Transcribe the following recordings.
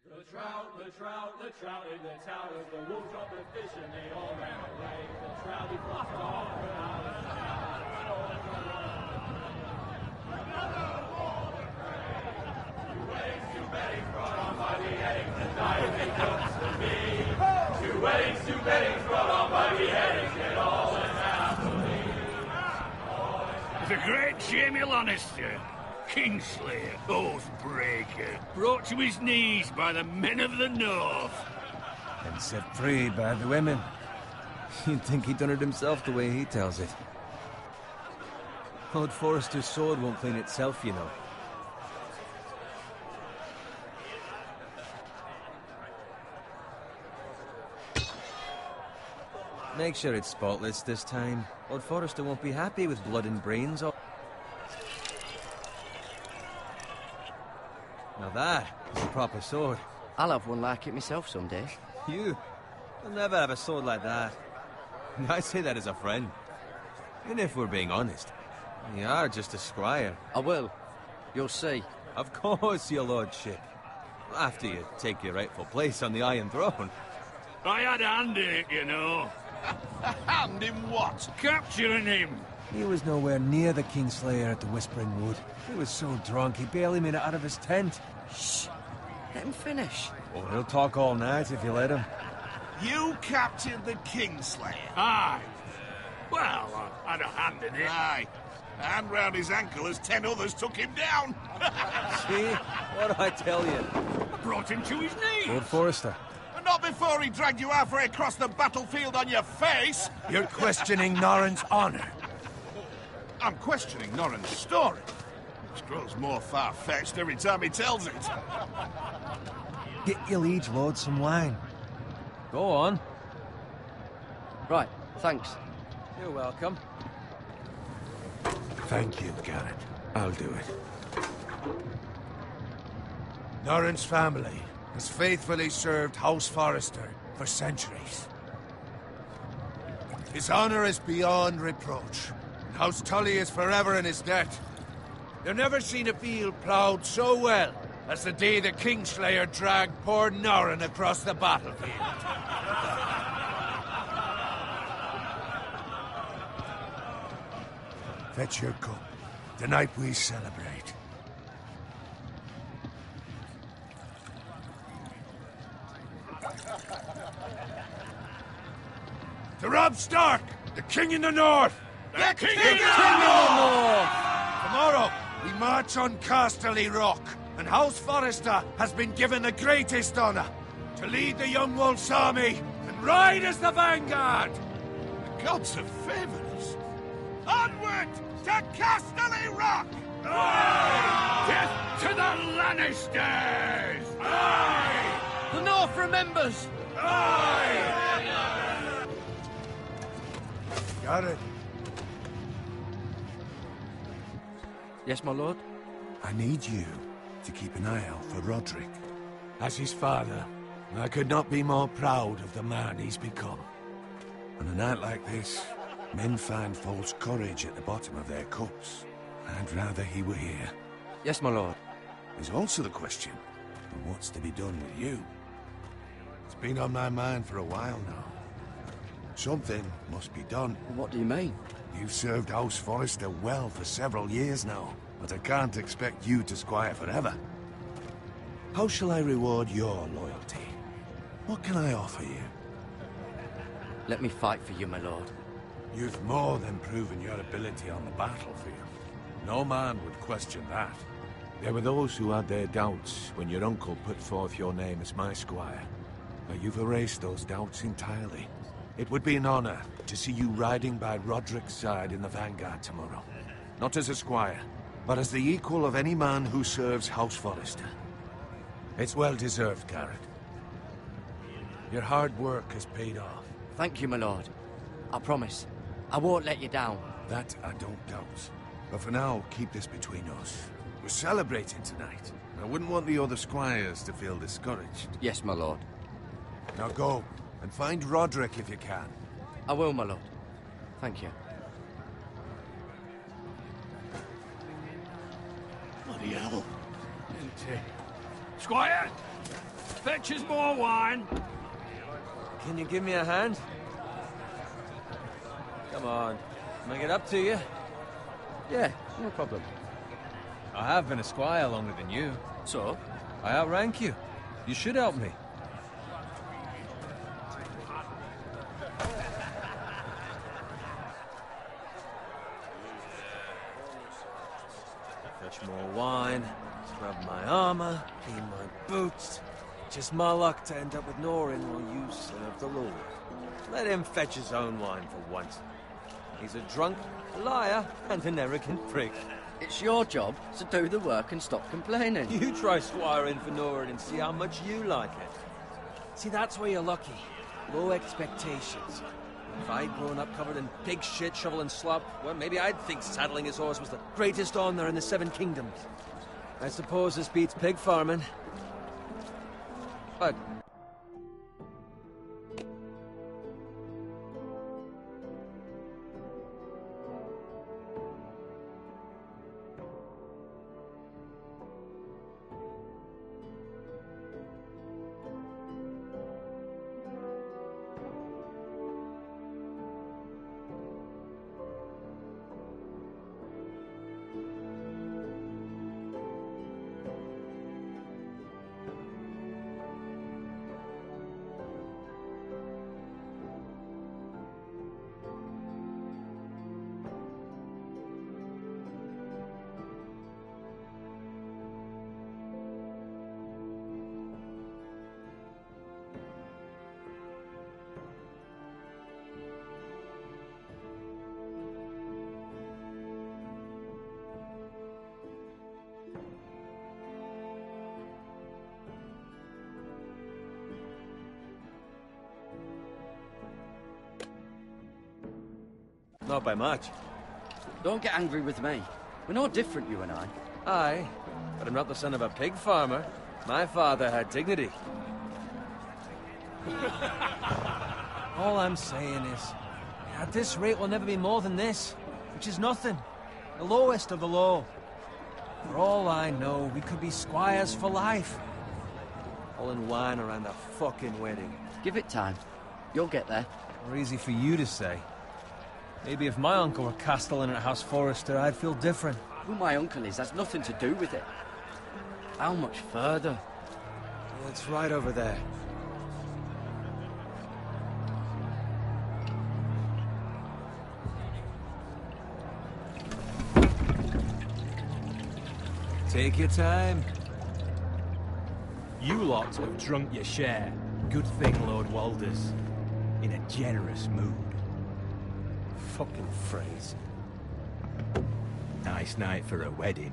The trout in the towers, the wolves dropped the fish and they all ran away. The trout he flopped off and out of the Two weddings brought on by beheadings, and diving cooks to me. Two weddings brought on by beheadings, yet all went happily. The great Jamie Lannister, Kingslayer, Oathbreaker, brought to his knees by the men of the North. And set free by the women. You'd think he'd done it himself the way he tells it. Lord Forrester's sword won't clean itself, you know. Make sure it's spotless this time. Lord Forrester won't be happy with blood and brains all... Now that is a proper sword. I'll have one like it myself someday. You? You'll never have a sword like that. I say that as a friend. And if we're being honest, you are just a squire. I will. You'll see. Of course, your lordship. After you take your rightful place on the Iron Throne. I had a hand in it, you know. A hand in what? Capturing him. He was nowhere near the Kingslayer at the Whispering Wood. He was so drunk he barely made it out of his tent. Shh. Let him finish. Oh, he'll talk all night if you let him. You captured the Kingslayer? Aye. Well, I had a hand in it. Aye. A hand round his ankle as 10 others took him down. See? What'd I tell you? I brought him to his knees. Lord Forrester. But not before he dragged you halfway across the battlefield on your face. You're questioning Norrin's honor. I'm questioning Norrin's story, which grows more far-fetched every time he tells it. Get your liege lord some wine. Go on. Right, thanks. You're welcome. Thank you, Garrett. I'll do it. Norrin's family has faithfully served House Forrester for centuries. His honor is beyond reproach, and House Tully is forever in his debt. They've never seen a field ploughed so well as the day the Kingslayer dragged poor Norrin across the battlefield. Fetch your cup. Tonight we celebrate. To Robb Stark, the King in the North! The King in the North! Tomorrow, we march on Casterly Rock, and House Forrester has been given the greatest honor to lead the Young Wolf's army and ride as the vanguard! The gods have favored us. Onward to Casterly Rock! Aye! Death to the Lannisters! Aye! The North remembers! Aye! Got it. Yes, my lord? I need you to keep an eye out for Roderick. As his father, I could not be more proud of the man he's become. On a night like this, men find false courage at the bottom of their cups. I'd rather he were here. Yes, my lord. There's also the question of what's to be done with you. It's been on my mind for a while now. Something must be done. What do you mean? You've served House Forrester well for several years now, but I can't expect you to squire forever. How shall I reward your loyalty? What can I offer you? Let me fight for you, my lord. You've more than proven your ability on the battlefield. No man would question that. There were those who had their doubts when your uncle put forth your name as my squire. But you've erased those doubts entirely. It would be an honor to see you riding by Roderick's side in the vanguard tomorrow. Not as a squire, but as the equal of any man who serves House Forrester. It's well deserved, Garrett. Your hard work has paid off. Thank you, my lord. I promise. I won't let you down. That I don't doubt. But for now, keep this between us. We're celebrating tonight. I wouldn't want the other squires to feel discouraged. Yes, my lord. Now go, and find Roderick if you can. I will, my lord. Thank you. Bloody hell. Squire! Fetch us more wine. Can you give me a hand? Come on. Can I get up to you? Yeah, no problem. I have been a squire longer than you. So? I outrank you. You should help me. Fetch more wine, scrub my armor, clean my boots. Just my luck to end up with Norin while you serve the Lord. Let him fetch his own wine for once. He's a drunk, a liar, and an arrogant prick. It's your job to do the work and stop complaining. You try squiring for Norin and see how much you like it. See, that's where you're lucky. Low expectations. If I'd grown up covered in pig shit, shovel and slop, well, maybe I'd think saddling his horse was the greatest honor in the Seven Kingdoms. I suppose this beats pig farming. But... not by much. Don't get angry with me. We're no different, you and I. Aye, but I'm not the son of a pig farmer. My father had dignity. All I'm saying is, at this rate we'll never be more than this, which is nothing. The lowest of the low. For all I know, we could be squires for life. All in wine around the fucking wedding. Give it time. You'll get there. Or easy for you to say. Maybe if my uncle were castellan at House Forrester, I'd feel different. Who my uncle is has nothing to do with it. How much further? It's right over there. Take your time. You lot have drunk your share. Good thing Lord Walder's in a generous mood. Fucking phrase. Nice night for a wedding.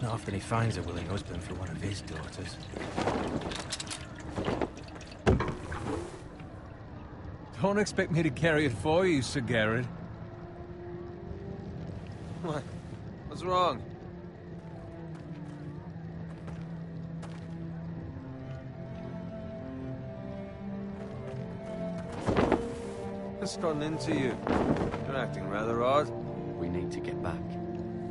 Not often he finds a willing husband for one of his daughters. Don't expect me to carry it for you, Sir Garrett. What? What's wrong? What's gotten into you? You're acting rather odd. We need to get back.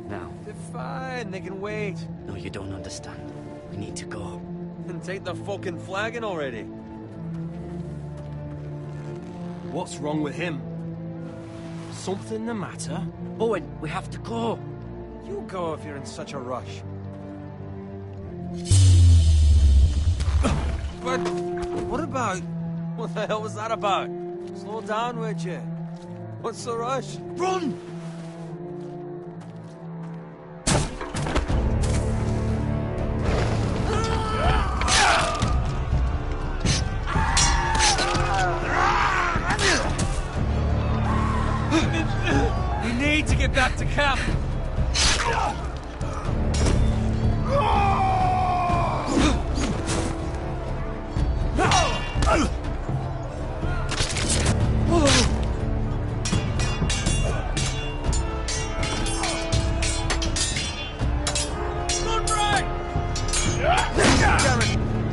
Now. They're fine, they can wait. No, you don't understand. We need to go. And take the fucking flagon already. What's wrong with him? Something the matter? Owen, we have to go. You go if you're in such a rush. But what about... What the hell was that about? Slow down, would you? What's the rush? Run! We need to get back to camp.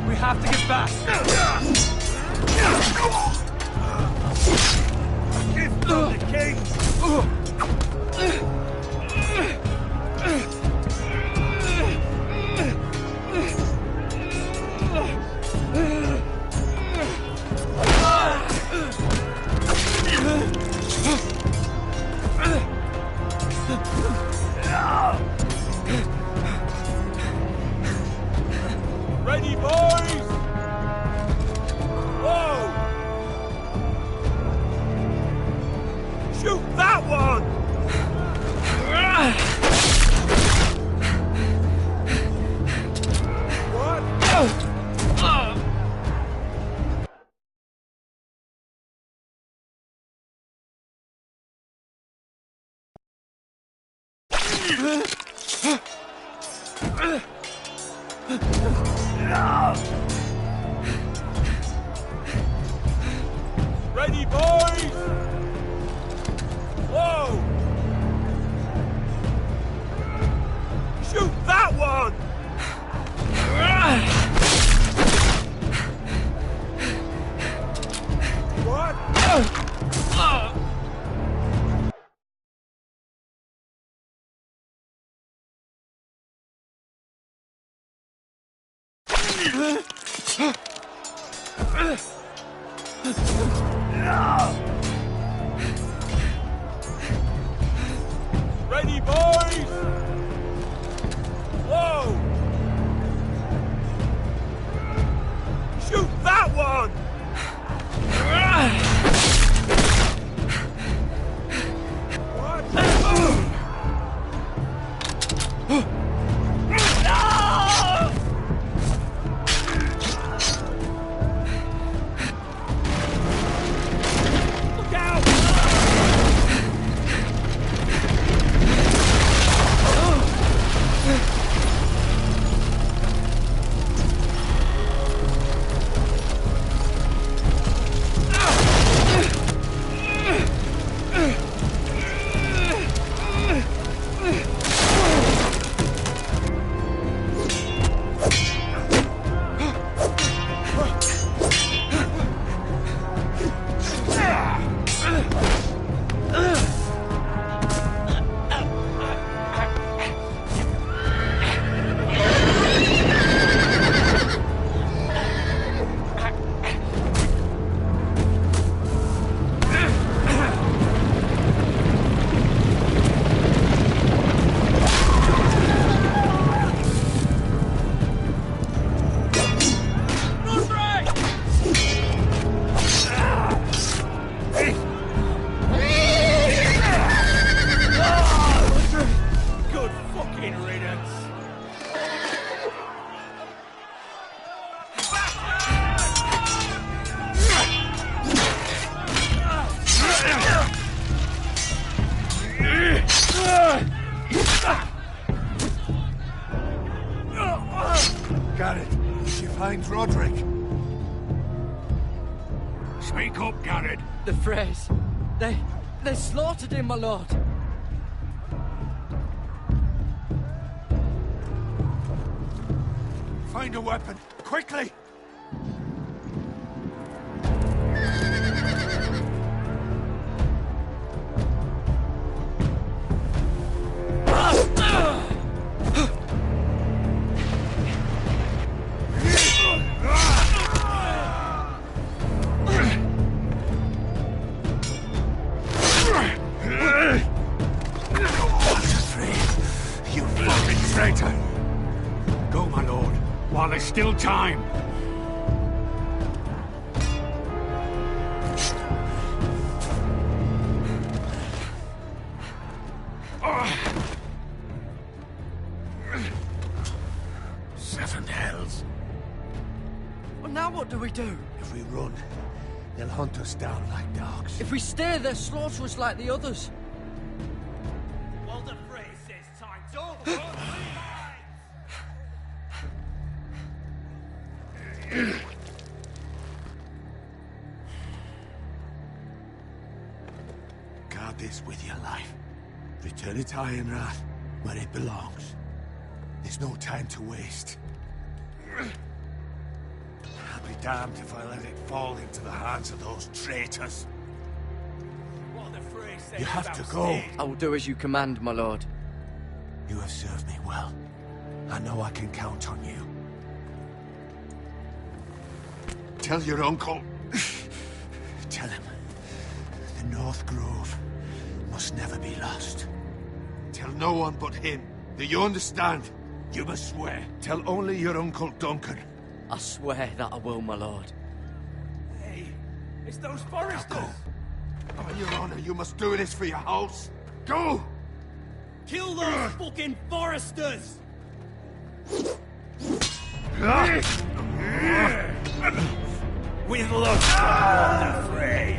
We have to get back. Give them the king. Ready, boys! Whoa! Shoot that one! What? Ready, boys! Whoa! Shoot that one! What? Ready, boys! Whoa! Shoot that one! What? Look out! Good fucking riddance. Garrett, did you find Roderick? Speak up, Garrett. The Freys. They slaughtered him, my lord. Find a weapon, quickly! You fucking traitor! Go, my lord, While there's still time. Seven hells. Well, now what do we do? If we run, they'll hunt us down like dogs. If we stay, they'll slaughter us like the others. Walter Frey says time's over. Guard this with your life. Return it to Ironrath, where it belongs. There's no time to waste. I'll be damned if I let it fall into the hands of those traitors. Walter Frey says You have to thou go. stay. I will do as you command, my lord. You have served me well. I know I can count on you. Tell your uncle. Tell him. The North Grove must never be lost. Tell no one but him. Do you understand? You must swear. Tell only your Uncle Duncan. I swear that I will, my lord. Hey, it's those foresters! On your honor, you must do this for your house. Go! Kill those fucking foresters! With love on the fray!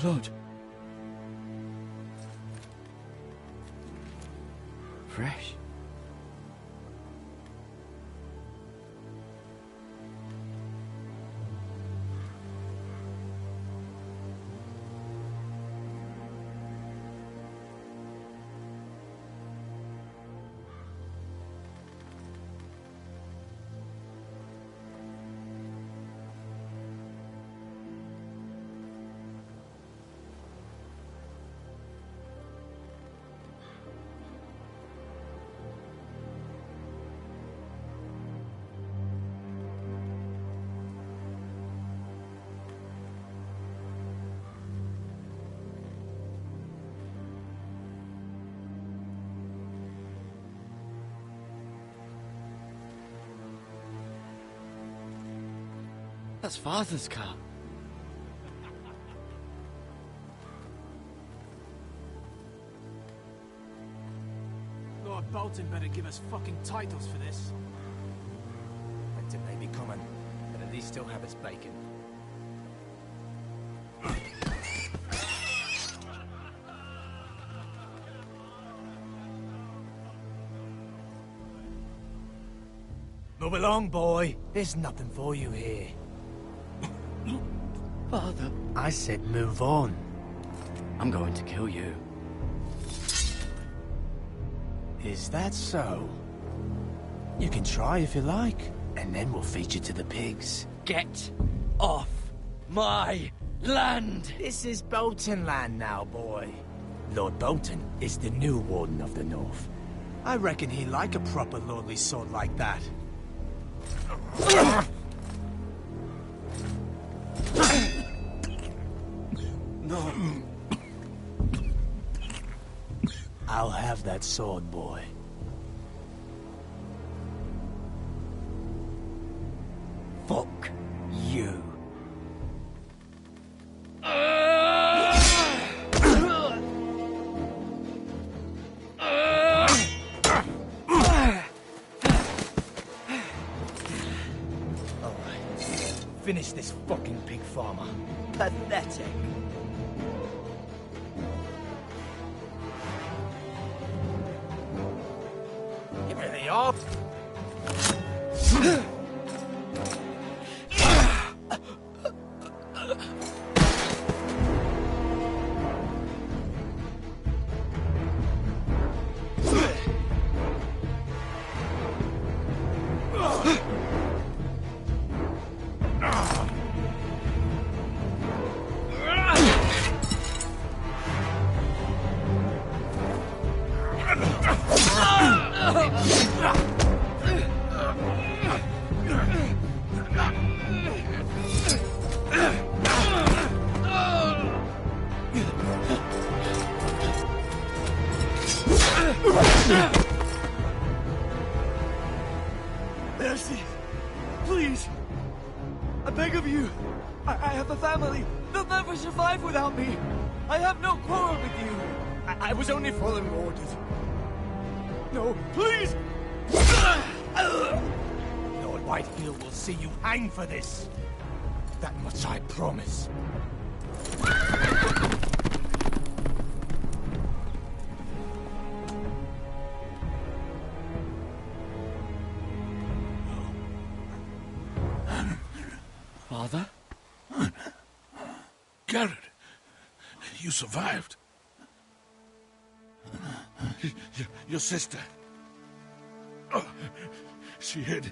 Blood. Fresh. That's Father's car. Lord Bolton better give us fucking titles for this. Winter may be coming, but at least he'll have his bacon. Move along, boy. There's nothing for you here. Father, I said move on. I'm going to kill you. Is that so? You can try if you like, and then we'll feed you to the pigs. Get off my land! This is Bolton land now, boy. Lord Bolton is the new Warden of the North. I reckon he like a proper lordly sword like that. No. I'll have that sword, boy. Fuck you. Finish this fucking pig farmer. Pathetic. are. Mercy! Please! I beg of you! I have a family! They'll never survive without me! I have no quarrel with you! I was only following orders. No, please! Lord Whitehill will see you hang for this. That much I promise. Father? Garrett, you survived. Your sister. Oh, she hid.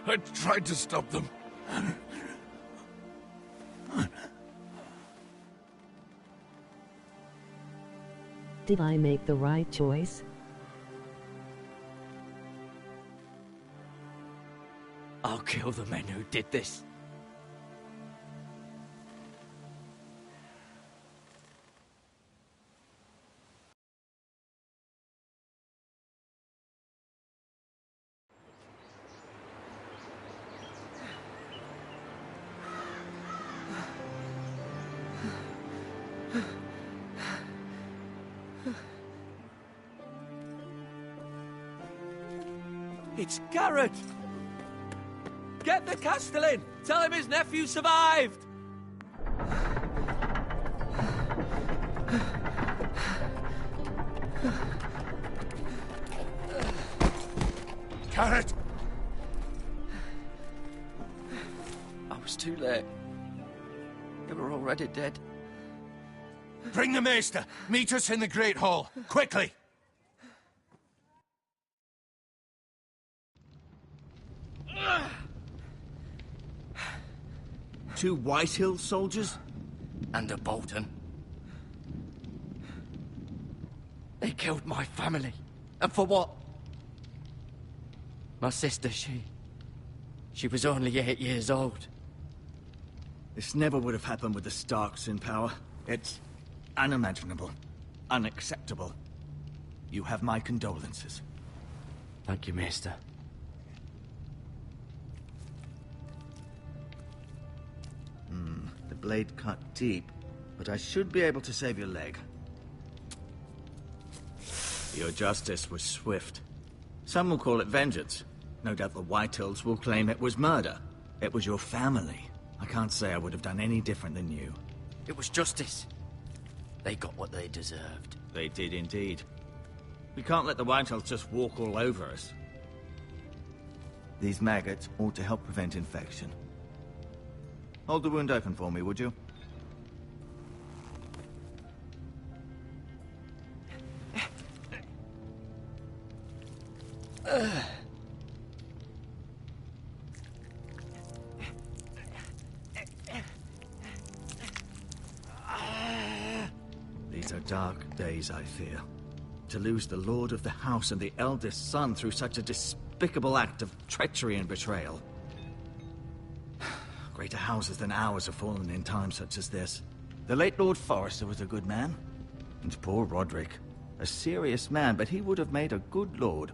I tried to stop them. Did I make the right choice? I'll kill the men who did this. It's Garrett! Get the Castellan! Tell him his nephew survived! Garrett! I was too late. They were already dead. Bring the maester! Meet us in the Great Hall! Quickly! Two Whitehill soldiers? And a Bolton. They killed my family. And for what? My sister, she was only 8 years old. This never would have happened with the Starks in power. It's unimaginable. Unacceptable. You have my condolences. Thank you, Maester. The blade cut deep, but I should be able to save your leg. Your justice was swift. Some will call it vengeance. No doubt the Whitehills will claim it was murder. It was your family. I can't say I would have done any different than you. It was justice. They got what they deserved. They did indeed. We can't let the Whitehills just walk all over us. These maggots ought to help prevent infection. Hold the wound open for me, would you? These are dark days, I fear. To lose the lord of the house and the eldest son through such a despicable act of treachery and betrayal. Greater houses than ours have fallen in times such as this. The late Lord Forrester was a good man. And poor Roderick. A serious man, but he would have made a good lord.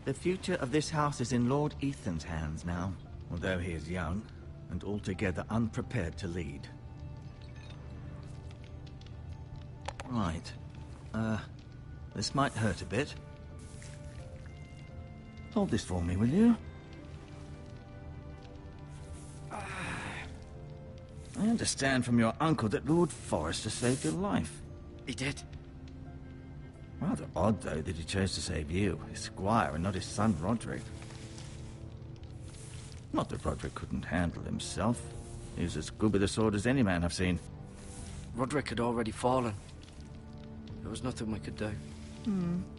The future of this house is in Lord Ethan's hands now, although he is young and altogether unprepared to lead. Right. This might hurt a bit. Hold this for me, will you? I understand from your uncle that Lord Forrester saved your life. He did. Rather odd, though, that he chose to save you, his squire, and not his son Roderick. Not that Roderick couldn't handle himself. He was as good with a sword as any man I've seen. Roderick had already fallen. There was nothing we could do.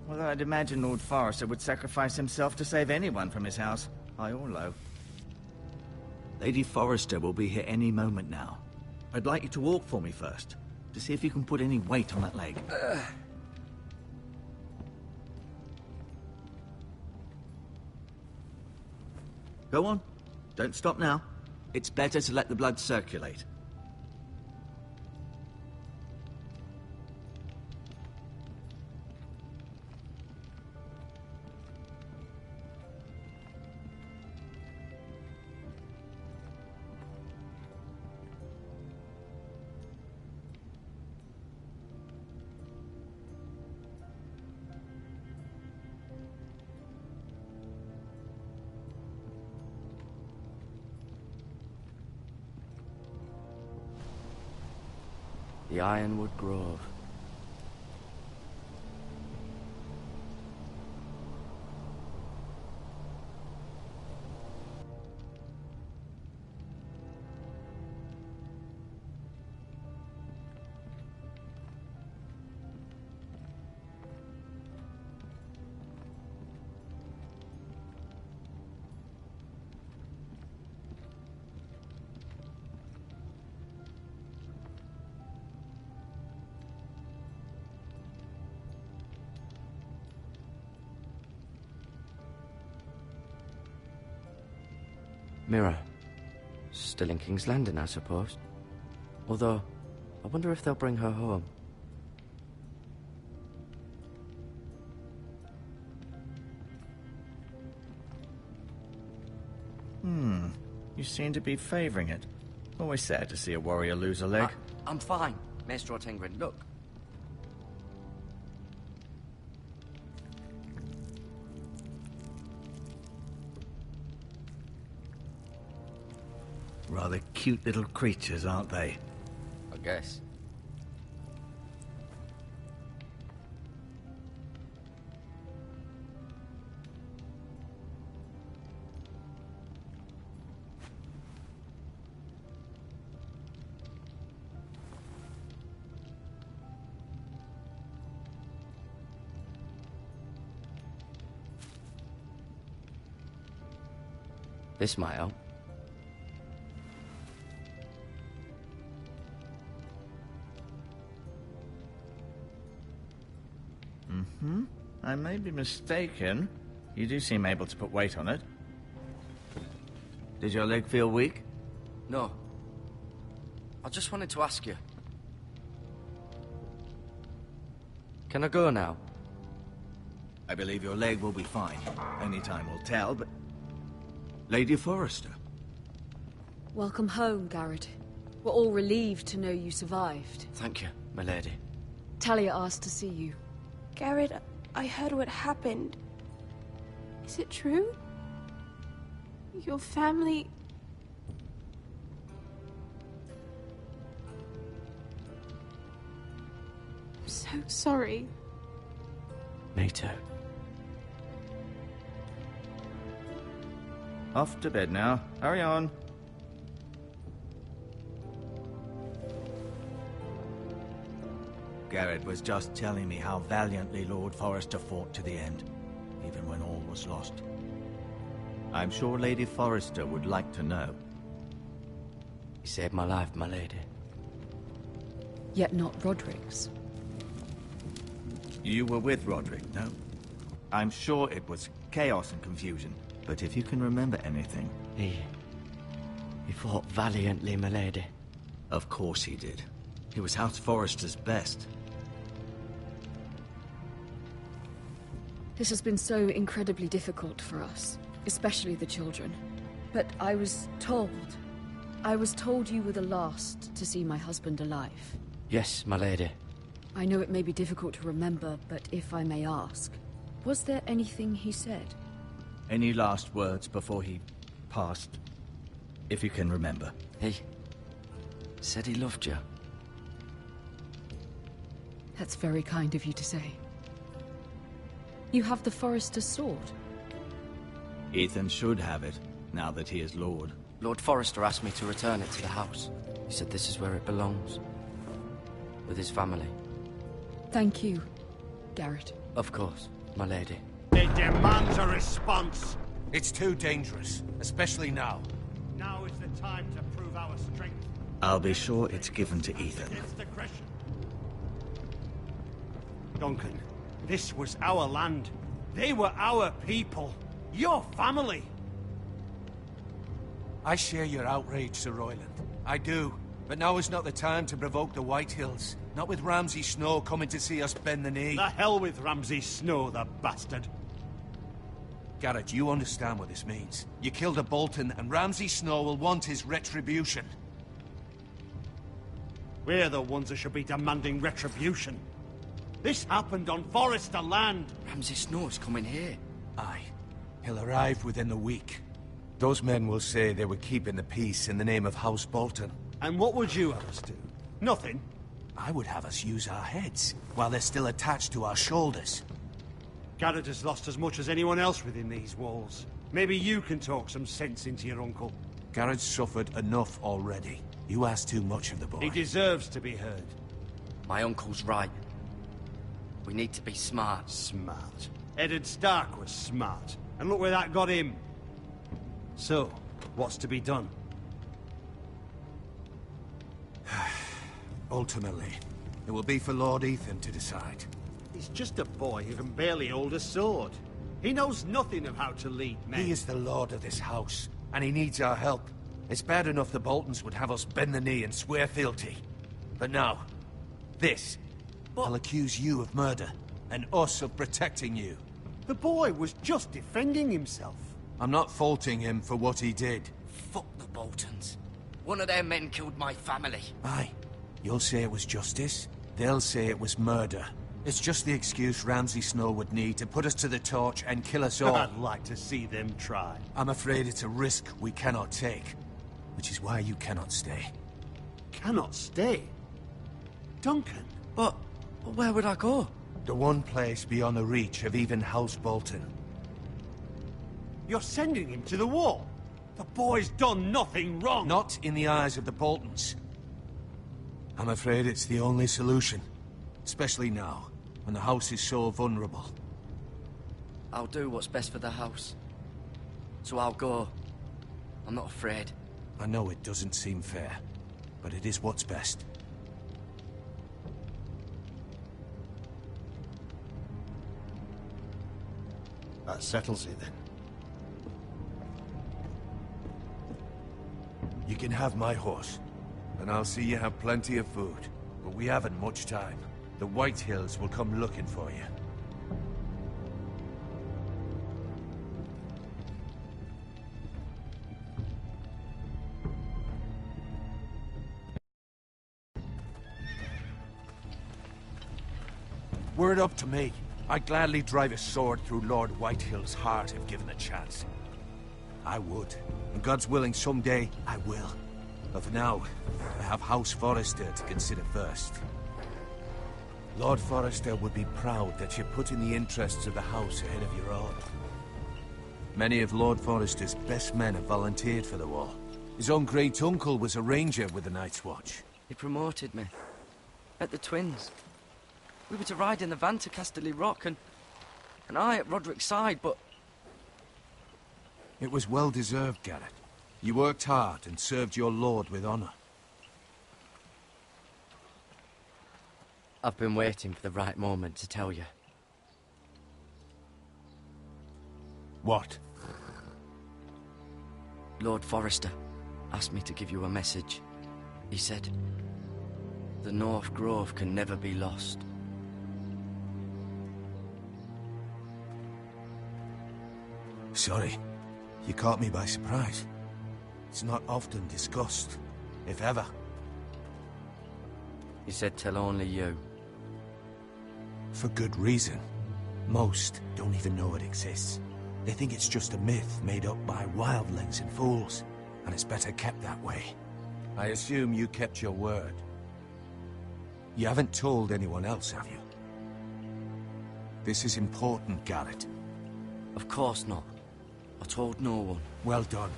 Well, I'd imagine Lord Forrester would sacrifice himself to save anyone from his house, high or low. Lady Forrester will be here any moment now. I'd like you to walk for me first, to see if you can put any weight on that leg. Go on. Don't stop now. It's better to let the blood circulate. The Ironwood Grove. Mirror. Still in King's Landing, I suppose. Although, I wonder if they'll bring her home. You seem to be favouring it. Always sad to see a warrior lose a leg. I'm fine, Maestro Tengrin. Look. Rather cute little creatures, aren't they? I guess. This might help. I may be mistaken. You do seem able to put weight on it. Did your leg feel weak? No. I just wanted to ask you. Can I go now? I believe your leg will be fine. Only time will tell, but... Lady Forrester. Welcome home, Garrett. We're all relieved to know you survived. Thank you, my lady. Talia asked to see you. Garrett, I heard what happened. Is it true? Your family... I'm so sorry. Me too. Off to bed now. Hurry on. Garrett was just telling me how valiantly Lord Forrester fought to the end, even when all was lost. I'm sure Lady Forrester would like to know. He saved my life, my lady. Yet not Roderick's. You were with Roderick, no? I'm sure it was chaos and confusion, but if you can remember anything... He fought valiantly, my lady. Of course he did. He was House Forrester's best. This has been so incredibly difficult for us, especially the children. But I was told you were the last to see my husband alive. Yes, my lady. I know it may be difficult to remember, but if I may ask, was there anything he said? Any last words before he passed? If you can remember. Said he loved you. That's very kind of you to say. You have the Forester's sword. Ethan should have it, now that he is Lord. Lord Forrester asked me to return it to the house. He said this is where it belongs. With his family. Thank you, Garrett. Of course, my lady. It demands a response. It's too dangerous, especially now. Now is the time to prove our strength. I'll be sure it's given to Ethan. Against aggression. Duncan, this was our land. They were our people. Your family. I share your outrage, Sir Royland. I do. But now is not the time to provoke the White Hills. Not with Ramsay Snow coming to see us bend the knee. The hell with Ramsay Snow, the bastard. Garrett, you understand what this means. You killed a Bolton, and Ramsay Snow will want his retribution. We're the ones that should be demanding retribution. This happened on Forester land. Ramsay Snow's coming here. Aye. He'll arrive within a week. Those men will say they were keeping the peace in the name of House Bolton. And what would you have us do? Nothing. I would have us use our heads, while they're still attached to our shoulders. Garrett has lost as much as anyone else within these walls. Maybe you can talk some sense into your uncle. Garrett's suffered enough already. You ask too much of the boy. He deserves to be heard. My uncle's right. We need to be smart. Smart. Eddard Stark was smart. And look where that got him. So, what's to be done? Ultimately, it will be for Lord Ethan to decide. He's just a boy who can barely hold a sword. He knows nothing of how to lead men. He is the lord of this house, and he needs our help. It's bad enough the Boltons would have us bend the knee and swear fealty. But now, this. I'll accuse you of murder, and us of protecting you. The boy was just defending himself. I'm not faulting him for what he did. Fuck the Boltons. One of their men killed my family. Aye. You'll say it was justice. They'll say it was murder. It's just the excuse Ramsay Snow would need to put us to the torch and kill us all. I'd like to see them try. I'm afraid it's a risk we cannot take. Which is why you cannot stay. Cannot stay? Duncan. But where would I go? The one place beyond the reach of even House Bolton. You're sending him to the wall? The boy's done nothing wrong. Not in the eyes of the Boltons. I'm afraid it's the only solution. Especially now, when the house is so vulnerable. I'll do what's best for the house. So I'll go. I'm not afraid. I know it doesn't seem fair, but it is what's best. That settles it then. You can have my horse, and I'll see you have plenty of food. But we haven't much time. The White Hills will come looking for you. Were it up to me, I'd gladly drive a sword through Lord Whitehill's heart if given a chance. I would. And God's willing, someday I will. But for now, I have House Forrester to consider first. Lord Forrester would be proud that you're putting the interests of the house ahead of your own. Many of Lord Forrester's best men have volunteered for the war. His own great-uncle was a ranger with the Night's Watch. He promoted me. At the Twins. We were to ride in the van to Casterly Rock, and I at Roderick's side, but... It was well-deserved, Garrett. You worked hard and served your lord with honor. I've been waiting for the right moment to tell you. What? Lord Forrester asked me to give you a message. He said, the North Grove can never be lost. Sorry. You caught me by surprise. It's not often discussed, if ever. He said tell only you. For good reason. Most don't even know it exists. They think it's just a myth made up by wildlings and fools, and it's better kept that way. I assume you kept your word. You haven't told anyone else, have you? This is important, Garrett. Of course not. I told no one. Well done.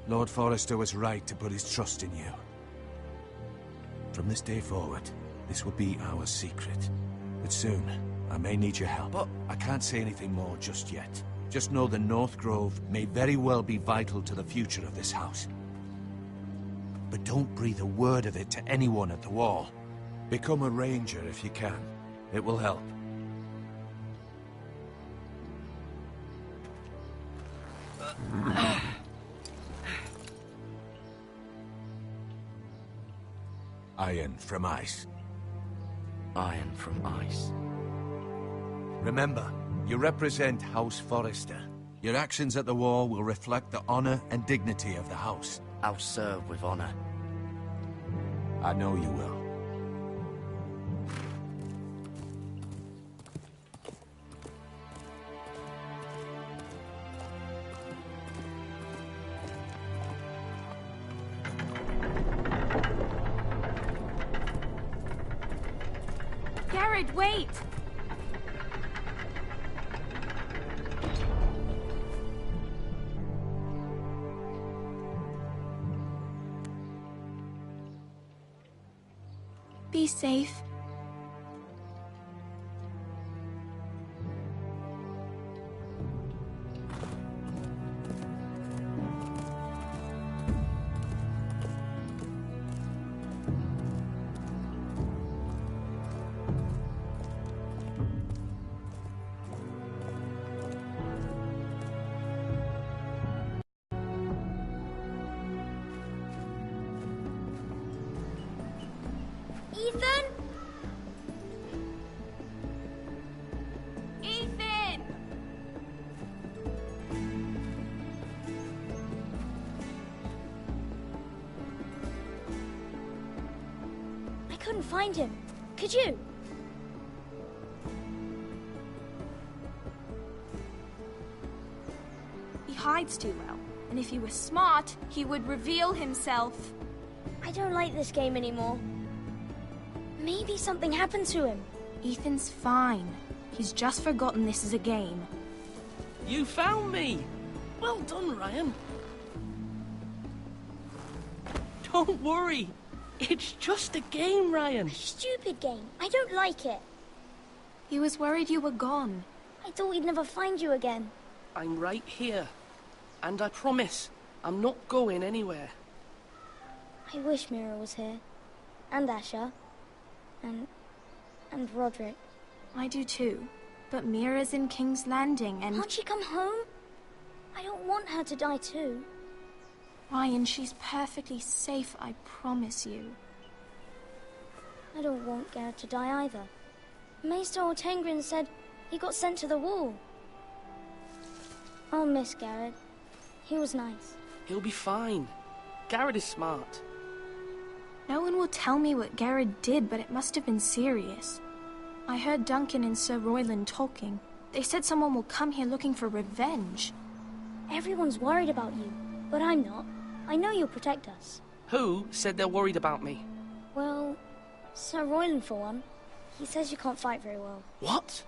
Lord Forrester was right to put his trust in you. From this day forward, this will be our secret. But soon, I may need your help. But I can't say anything more just yet. Just know the North Grove may very well be vital to the future of this house. But don't breathe a word of it to anyone at the Wall. Become a ranger if you can. It will help. Iron from ice. Iron from ice. Remember, you represent House Forrester. Your actions at the Wall will reflect the honor and dignity of the house. I'll serve with honor. I know you will. Garrett, wait! Be safe. Ethan? Ethan! I couldn't find him. Could you? He hides too well, and if he was smart, he would reveal himself. I don't like this game anymore. Maybe something happened to him. Ethan's fine. He's just forgotten this is a game. You found me! Well done, Ryan. Don't worry. It's just a game, Ryan. A stupid game. I don't like it. He was worried you were gone. I thought we'd never find you again. I'm right here. And I promise, I'm not going anywhere. I wish Mira was here. And Asher. And Roderick. I do too. But Mira's in King's Landing and... Can't she come home? I don't want her to die too. Ryan, she's perfectly safe, I promise you. I don't want Garrett to die either. Maester Ortengrin said he got sent to the Wall. I'll miss Garrett. He was nice. He'll be fine. Garrett is smart. No one will tell me what Garrett did, but it must have been serious. I heard Duncan and Sir Royland talking. They said someone will come here looking for revenge. Everyone's worried about you, but I'm not. I know you'll protect us. Who said they're worried about me? Well, Sir Royland for one. He says you can't fight very well. What?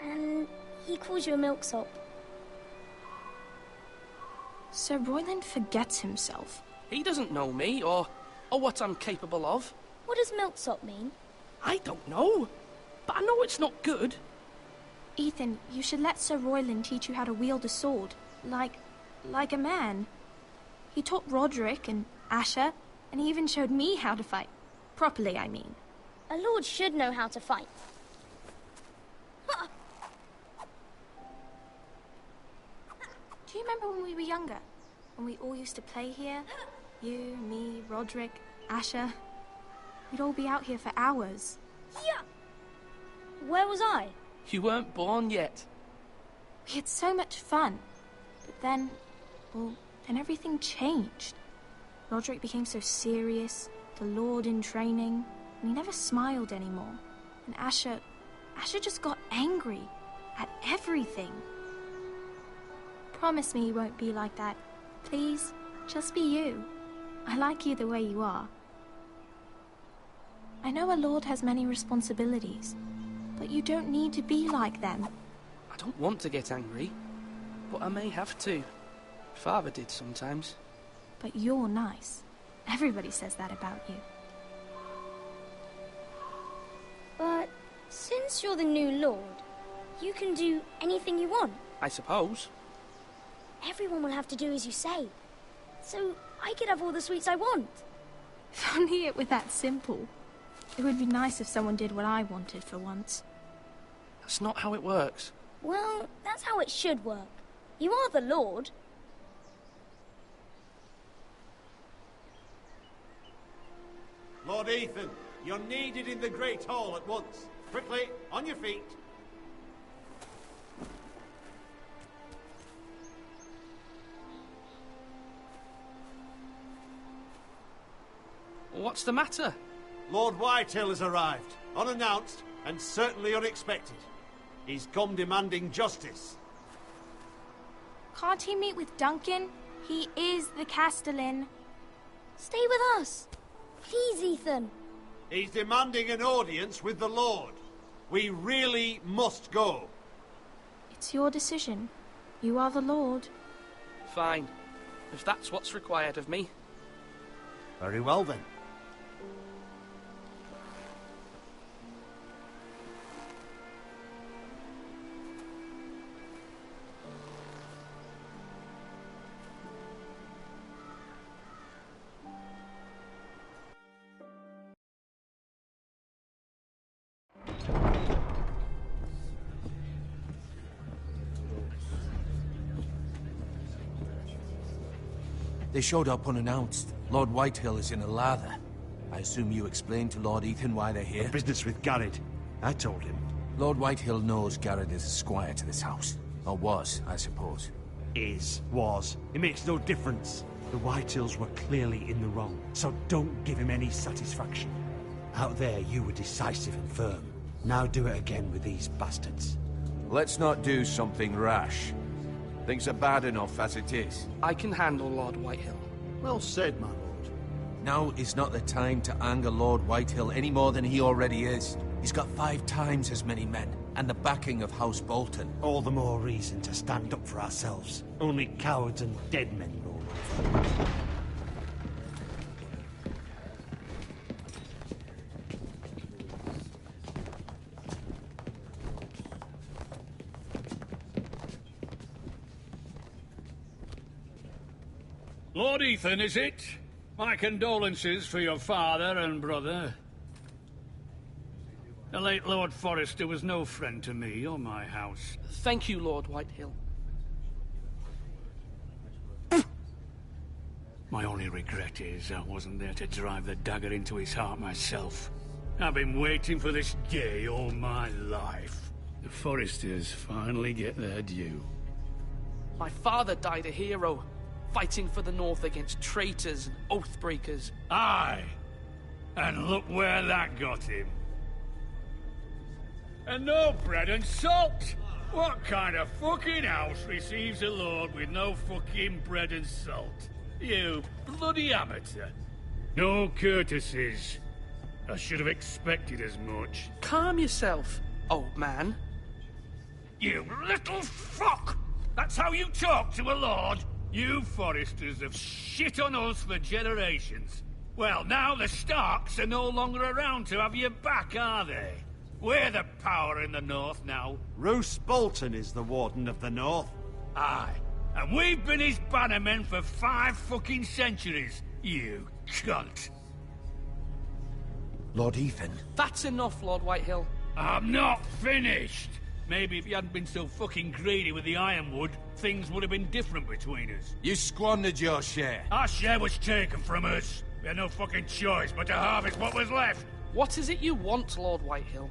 And he calls you a milksop. Sir Royland forgets himself. He doesn't know me, or what I'm capable of. What does milksop mean? I don't know, but I know it's not good. Ethan, you should let Sir Royland teach you how to wield a sword, like a man. He taught Roderick and Asher, and he even showed me how to fight. Properly, I mean. A lord should know how to fight. Do you remember when we were younger? When we all used to play here? You, me, Roderick, Asher. We'd all be out here for hours. Yeah. Where was I? You weren't born yet. We had so much fun. But then, then everything changed. Roderick became so serious, the Lord in training, and he never smiled anymore. And Asher just got angry at everything. Promise me you won't be like that. Please, just be you. I like you the way you are. I know a lord has many responsibilities, but you don't need to be like them. I don't want to get angry, but I may have to. Father did sometimes. But you're nice. Everybody says that about you. But since you're the new lord, you can do anything you want. I suppose. Everyone will have to do as you say. So I could have all the sweets I want. If only it were that simple. It would be nice if someone did what I wanted for once. That's not how it works. Well, that's how it should work. You are the lord. Lord Ethan, you're needed in the Great Hall at once. Quickly, on your feet. What's the matter? Lord Whitehill has arrived, unannounced and certainly unexpected. He's come demanding justice. Can't he meet with Duncan? He is the Castellan. Stay with us. Please, Ethan. He's demanding an audience with the Lord. We really must go. It's your decision. You are the Lord. Fine. If that's what's required of me. Very well then. They showed up unannounced. Lord Whitehill is in a lather. I assume you explained to Lord Ethan why they're here? A business with Garrett. I told him. Lord Whitehill knows Garrett is a squire to this house. Or was, I suppose. Was. It makes no difference. The Whitehills were clearly in the wrong, so don't give him any satisfaction. Out there, you were decisive and firm. Now do it again with these bastards. Let's not do something rash. Things are bad enough as it is. I can handle Lord Whitehill. Well said, my lord. Now is not the time to anger Lord Whitehill any more than he already is. He's got 5 times as many men, and the backing of House Bolton. All the more reason to stand up for ourselves. Only cowards and dead men roll over. Lord Ethan, is it? My condolences for your father and brother. The late Lord Forrester was no friend to me or my house. Thank you, Lord Whitehill. My only regret is I wasn't there to drive the dagger into his heart myself. I've been waiting for this day all my life. The Forresters finally get their due. My father died a hero, fighting for the North against traitors and oath-breakers. Aye! And look where that got him. And no bread and salt! What kind of fucking house receives a lord with no fucking bread and salt? You bloody amateur. No courtesies. I should have expected as much. Calm yourself, old man. You little fuck! That's how you talk to a lord? You Forresters have shit on us for generations. Well, now the Starks are no longer around to have you back, are they? We're the power in the North now. Roose Bolton is the Warden of the North. Aye. And we've been his bannermen for 5 fucking centuries, you cunt. Lord Ethan. That's enough, Lord Whitehill. I'm not finished. Maybe if you hadn't been so fucking greedy with the ironwood, things would have been different between us. You squandered your share. Our share was taken from us. We had no fucking choice but to harvest what was left. What is it you want, Lord Whitehill?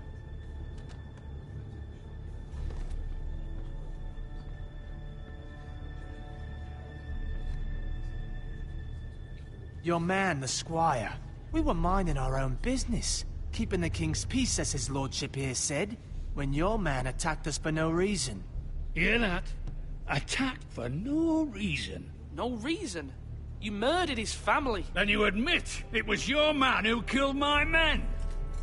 Your man, the squire. We were minding our own business, keeping the king's peace, as his lordship here said, when your man attacked us for no reason. Hear that? Attacked for no reason. No reason? You murdered his family. Then you admit it was your man who killed my men?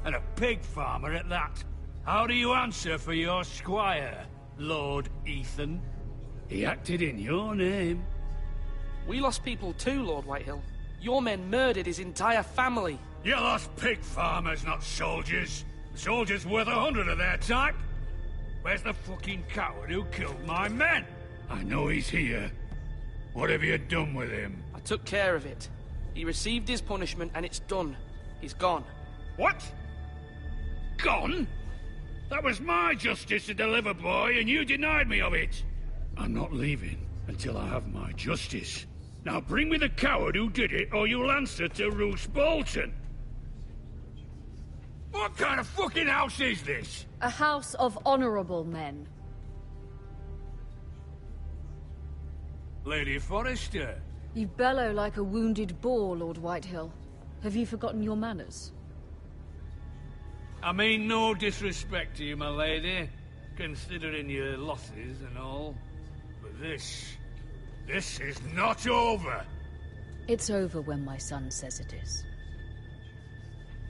And a pig farmer at that. How do you answer for your squire, Lord Ethan? He acted in your name. We lost people too, Lord Whitehill. Your men murdered his entire family. You lost pig farmers, not soldiers. The soldiers worth 100 of their type. Where's the fucking coward who killed my men? I know he's here. What have you done with him? I took care of it. He received his punishment and it's done. He's gone. What? Gone? That was my justice to deliver, boy, and you denied me of it. I'm not leaving until I have my justice. Now bring me the coward who did it, or you'll answer to Roose Bolton. What kind of fucking house is this? A house of honorable men. Lady Forrester. You bellow like a wounded boar, Lord Whitehill. Have you forgotten your manners? I mean no disrespect to you, my lady, considering your losses and all. But this is not over. It's over when my son says it is.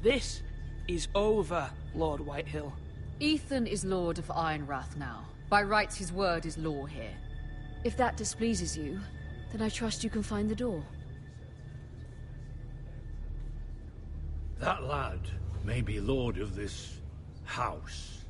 This is over, Lord Whitehill. Ethan is Lord of Ironrath now. By rights, his word is law here. If that displeases you, then I trust you can find the door. That lad may be lord of this house,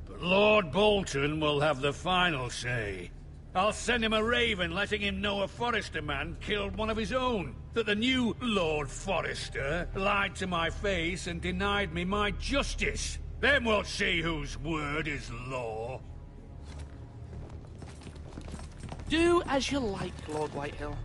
but Lord Bolton will have the final say. I'll send him a raven letting him know a Forrester man killed one of his own, that the new Lord Forrester lied to my face and denied me my justice. Then we'll see whose word is law. Do as you like, Lord Whitehill.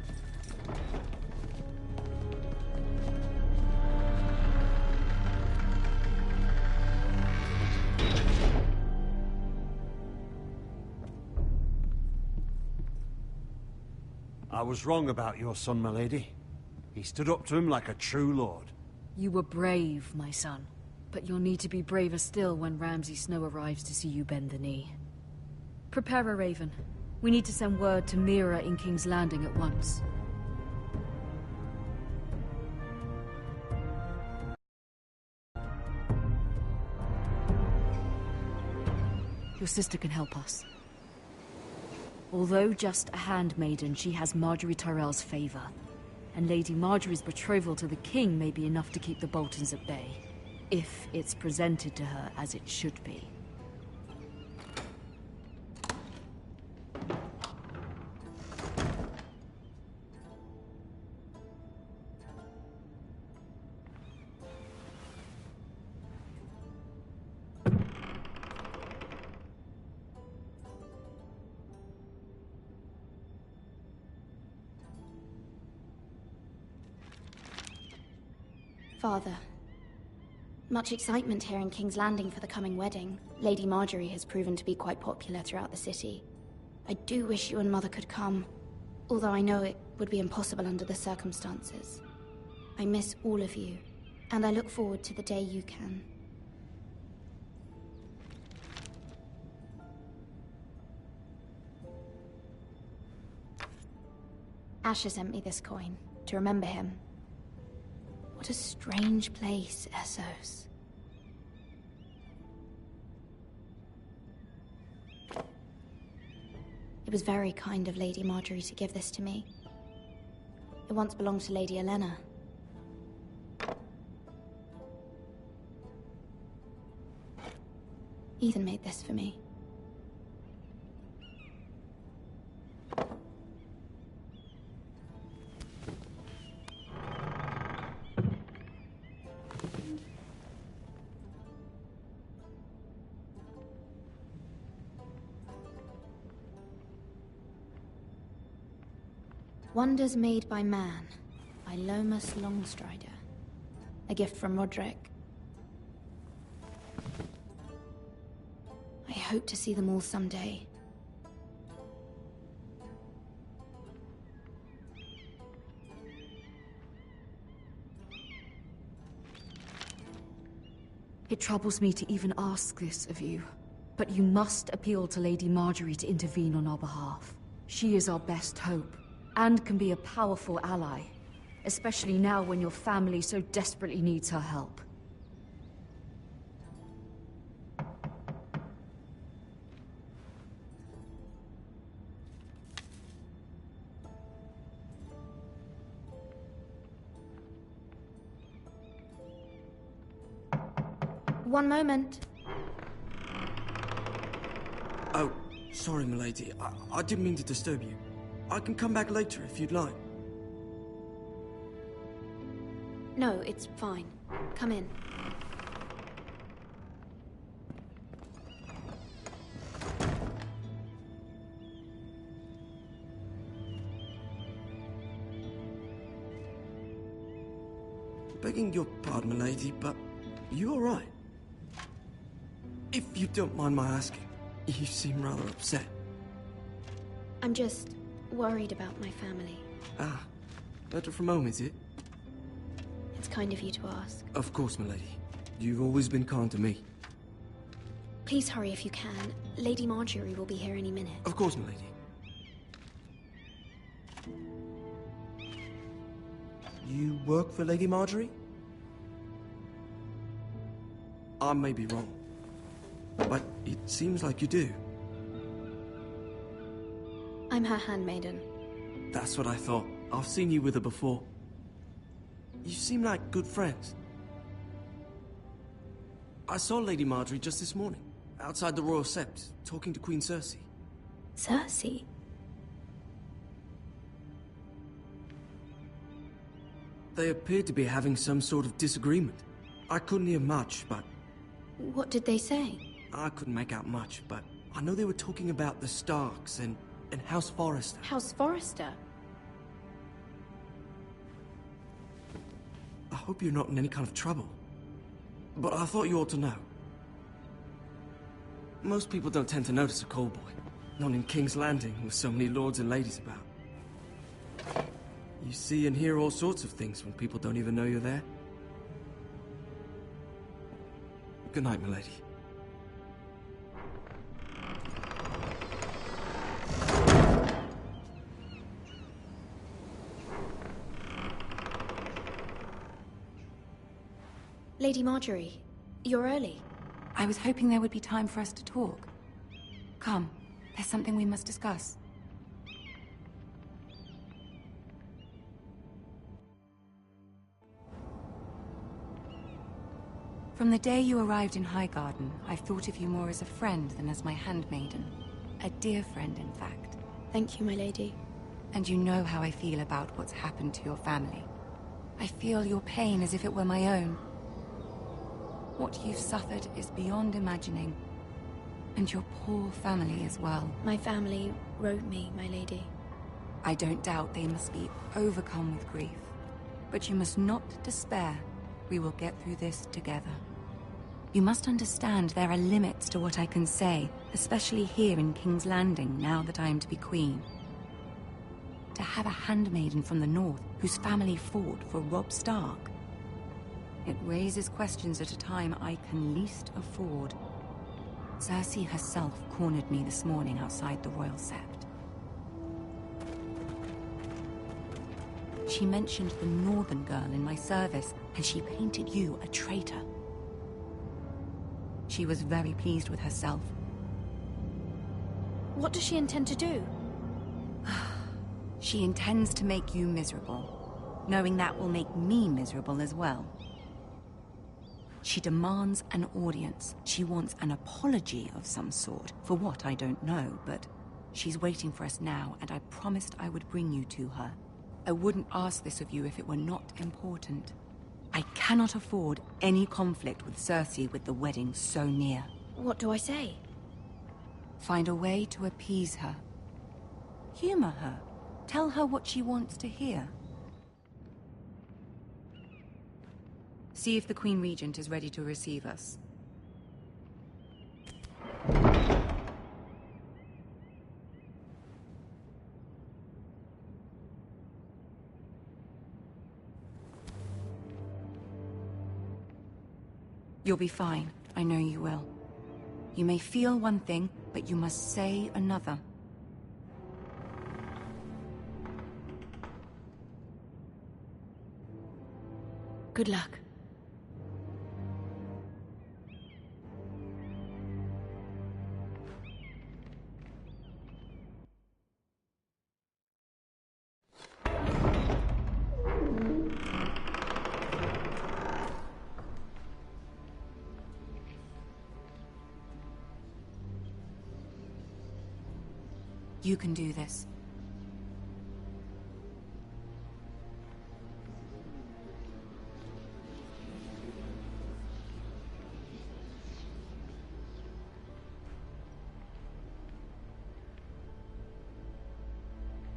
I was wrong about your son, my lady. He stood up to him like a true lord. You were brave, my son. But you'll need to be braver still when Ramsay Snow arrives to see you bend the knee. Prepare a raven. We need to send word to Mira in King's Landing at once. Your sister can help us. Although just a handmaiden, she has Marjorie Tyrell's favor. And Lady Marjorie's betrothal to the king may be enough to keep the Boltons at bay. If it's presented to her as it should be. Father. Much excitement here in King's Landing for the coming wedding. Lady Marjorie has proven to be quite popular throughout the city. I do wish you and Mother could come, although I know it would be impossible under the circumstances. I miss all of you, and I look forward to the day you can. Asher sent me this coin, to remember him. What a strange place, Essos. It was very kind of Lady Marjorie to give this to me. It once belonged to Lady Elena. Ethan made this for me. Wonders Made by Man, by Lomas Longstrider. A gift from Roderick. I hope to see them all someday. It troubles me to even ask this of you, but you must appeal to Lady Marjorie to intervene on our behalf. She is our best hope, and can be a powerful ally. especially now when your family so desperately needs her help. One moment. Oh, sorry, milady. I didn't mean to disturb you. I can come back later if you'd like. No, it's fine. Come in. Begging your pardon, milady, but you all right? If you don't mind my asking, you seem rather upset. I'm just worried about my family. Ah, better from home, is it? It's kind of you to ask. Of course, milady. You've always been kind to me. Please hurry if you can. Lady Marjorie will be here any minute. Of course, milady. You work for Lady Marjorie? I may be wrong, but it seems like you do. I'm her handmaiden. That's what I thought. I've seen you with her before. You seem like good friends. I saw Lady Marjorie just this morning, outside the Royal Sept, talking to Queen Cersei. Cersei? They appeared to be having some sort of disagreement. I couldn't hear much, but... What did they say? I couldn't make out much, but I know they were talking about the Starks and House Forrester. House Forrester? I hope you're not in any kind of trouble. But I thought you ought to know. Most people don't tend to notice a call boy. Not in King's Landing, with so many lords and ladies about. You see and hear all sorts of things when people don't even know you're there. Good night, milady. Lady Marjorie, you're early. I was hoping there would be time for us to talk. Come, there's something we must discuss. From the day you arrived in Highgarden, I've thought of you more as a friend than as my handmaiden. A dear friend, in fact. Thank you, my lady. And you know how I feel about what's happened to your family. I feel your pain as if it were my own. What you've suffered is beyond imagining. And your poor family as well. My family wrote me, my lady. I don't doubt they must be overcome with grief. But you must not despair. We will get through this together. You must understand there are limits to what I can say, especially here in King's Landing, now that I am to be queen. To have a handmaiden from the north whose family fought for Robb Stark. It raises questions at a time I can least afford. Cersei herself cornered me this morning outside the Royal Sept. She mentioned the northern girl in my service, and she painted you a traitor. She was very pleased with herself. What does she intend to do? She intends to make you miserable, knowing that will make me miserable as well. She demands an audience. She wants an apology of some sort, for what I don't know, but she's waiting for us now, and I promised I would bring you to her. I wouldn't ask this of you if it were not important. I cannot afford any conflict with Cersei with the wedding so near. What do I say? Find a way to appease her. Humor her. Tell her what she wants to hear. See if the Queen Regent is ready to receive us. You'll be fine. I know you will. You may feel one thing, but you must say another. Good luck. You can do this.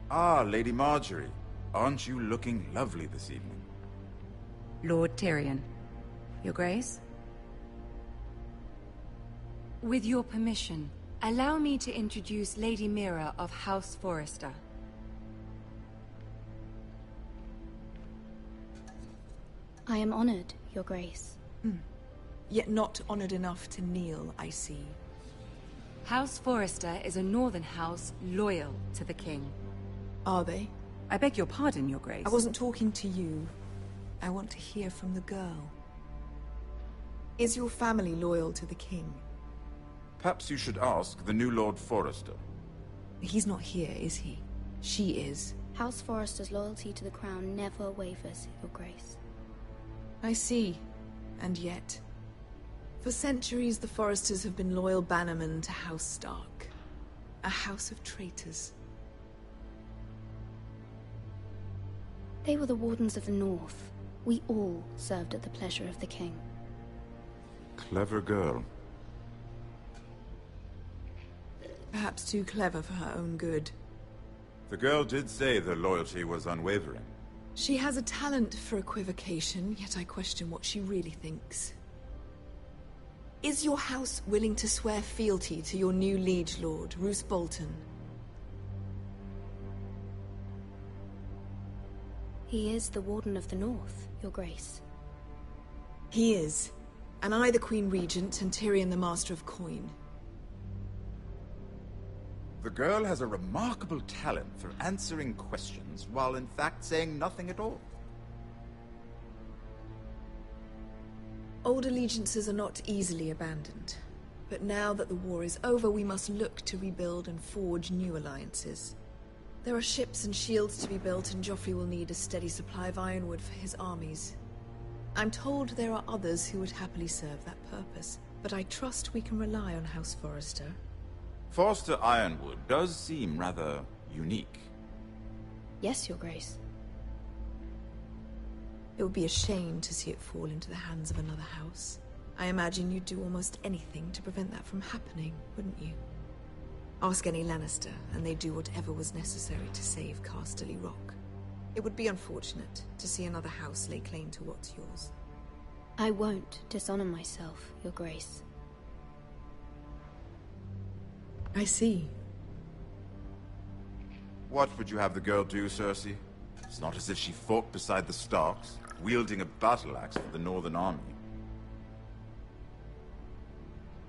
Ah, Lady Marjorie. Aren't you looking lovely this evening? Lord Tyrion. Your Grace? With your permission, allow me to introduce Lady Mira of House Forrester. I am honored, Your Grace. Yet not honored enough to kneel, I see. House Forrester is a northern house loyal to the king. Are they? I beg your pardon, Your Grace. I wasn't talking to you. I want to hear from the girl. Is your family loyal to the king? Perhaps you should ask the new Lord Forrester. He's not here, is he? She is. House Forrester's loyalty to the crown never wavers, Your Grace. I see. And yet... For centuries, the Forresters have been loyal bannermen to House Stark. A house of traitors. They were the Wardens of the North. We all served at the pleasure of the king. Clever girl. Perhaps too clever for her own good. The girl did say their loyalty was unwavering. She has a talent for equivocation, yet I question what she really thinks. Is your house willing to swear fealty to your new liege lord, Roose Bolton? He is the Warden of the North, Your Grace. He is. And I the Queen Regent, and Tyrion the Master of Coin. The girl has a remarkable talent for answering questions, while in fact saying nothing at all. Old allegiances are not easily abandoned. But now that the war is over, we must look to rebuild and forge new alliances. There are ships and shields to be built, and Joffrey will need a steady supply of ironwood for his armies. I'm told there are others who would happily serve that purpose, but I trust we can rely on House Forrester. Forster Ironwood does seem rather unique. Yes, Your Grace. It would be a shame to see it fall into the hands of another house. I imagine you'd do almost anything to prevent that from happening, wouldn't you? Ask any Lannister, and they'd do whatever was necessary to save Casterly Rock. It would be unfortunate to see another house lay claim to what's yours. I won't dishonor myself, Your Grace. I see. What would you have the girl do, Cersei? It's not as if she fought beside the Starks, wielding a battle axe for the Northern Army.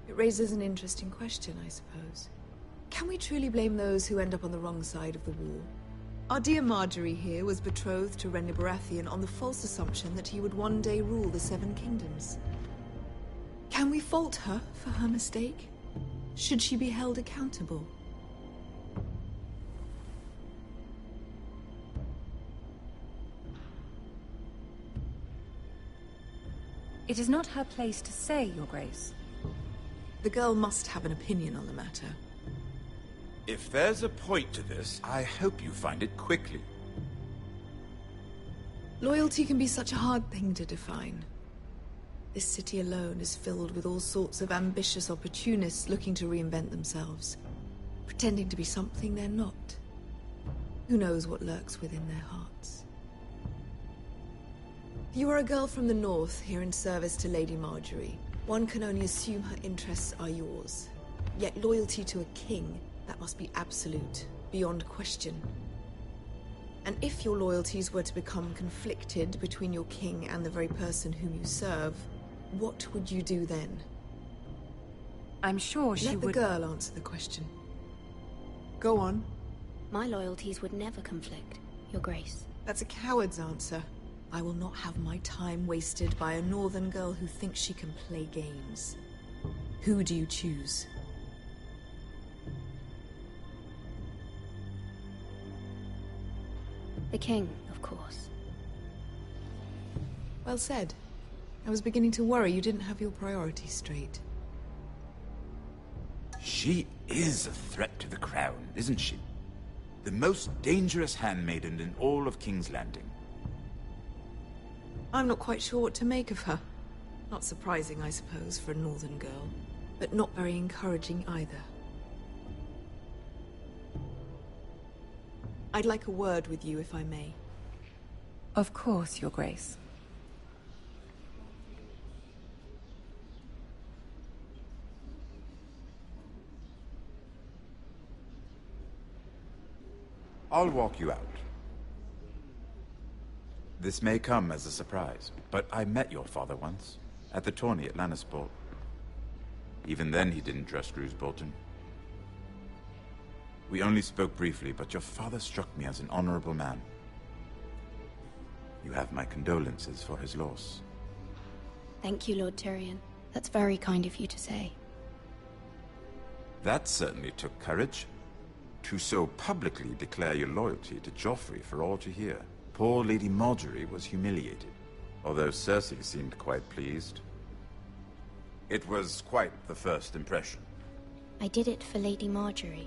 It raises an interesting question, I suppose. Can we truly blame those who end up on the wrong side of the war? Our dear Marjorie here was betrothed to Renly Baratheon on the false assumption that he would one day rule the Seven Kingdoms. Can we fault her for her mistake? Should she be held accountable? It is not her place to say, Your Grace. The girl must have an opinion on the matter. If there's a point to this, I hope you find it quickly. Loyalty can be such a hard thing to define. This city alone is filled with all sorts of ambitious opportunists looking to reinvent themselves, pretending to be something they're not. Who knows what lurks within their hearts? You are a girl from the north, here in service to Lady Marjorie. One can only assume her interests are yours. Yet loyalty to a king, that must be absolute, beyond question. And if your loyalties were to become conflicted between your king and the very person whom you serve, what would you do then? I'm sure she would... Let the girl answer the question. Go on. My loyalties would never conflict, Your Grace. That's a coward's answer. I will not have my time wasted by a northern girl who thinks she can play games. Who do you choose? The king, of course. Well said. I was beginning to worry you didn't have your priorities straight. She is a threat to the crown, isn't she? The most dangerous handmaiden in all of King's Landing. I'm not quite sure what to make of her. Not surprising, I suppose, for a northern girl, but not very encouraging either. I'd like a word with you, if I may. Of course, Your Grace. I'll walk you out. This may come as a surprise, but I met your father once, at the tourney at Lannisport. Even then he didn't trust Roose Bolton. We only spoke briefly, but your father struck me as an honorable man. You have my condolences for his loss. Thank you, Lord Tyrion. That's very kind of you to say. That certainly took courage. To so publicly declare your loyalty to Joffrey for all to hear. Poor Lady Margaery was humiliated, although Cersei seemed quite pleased. It was quite the first impression. I did it for Lady Margaery.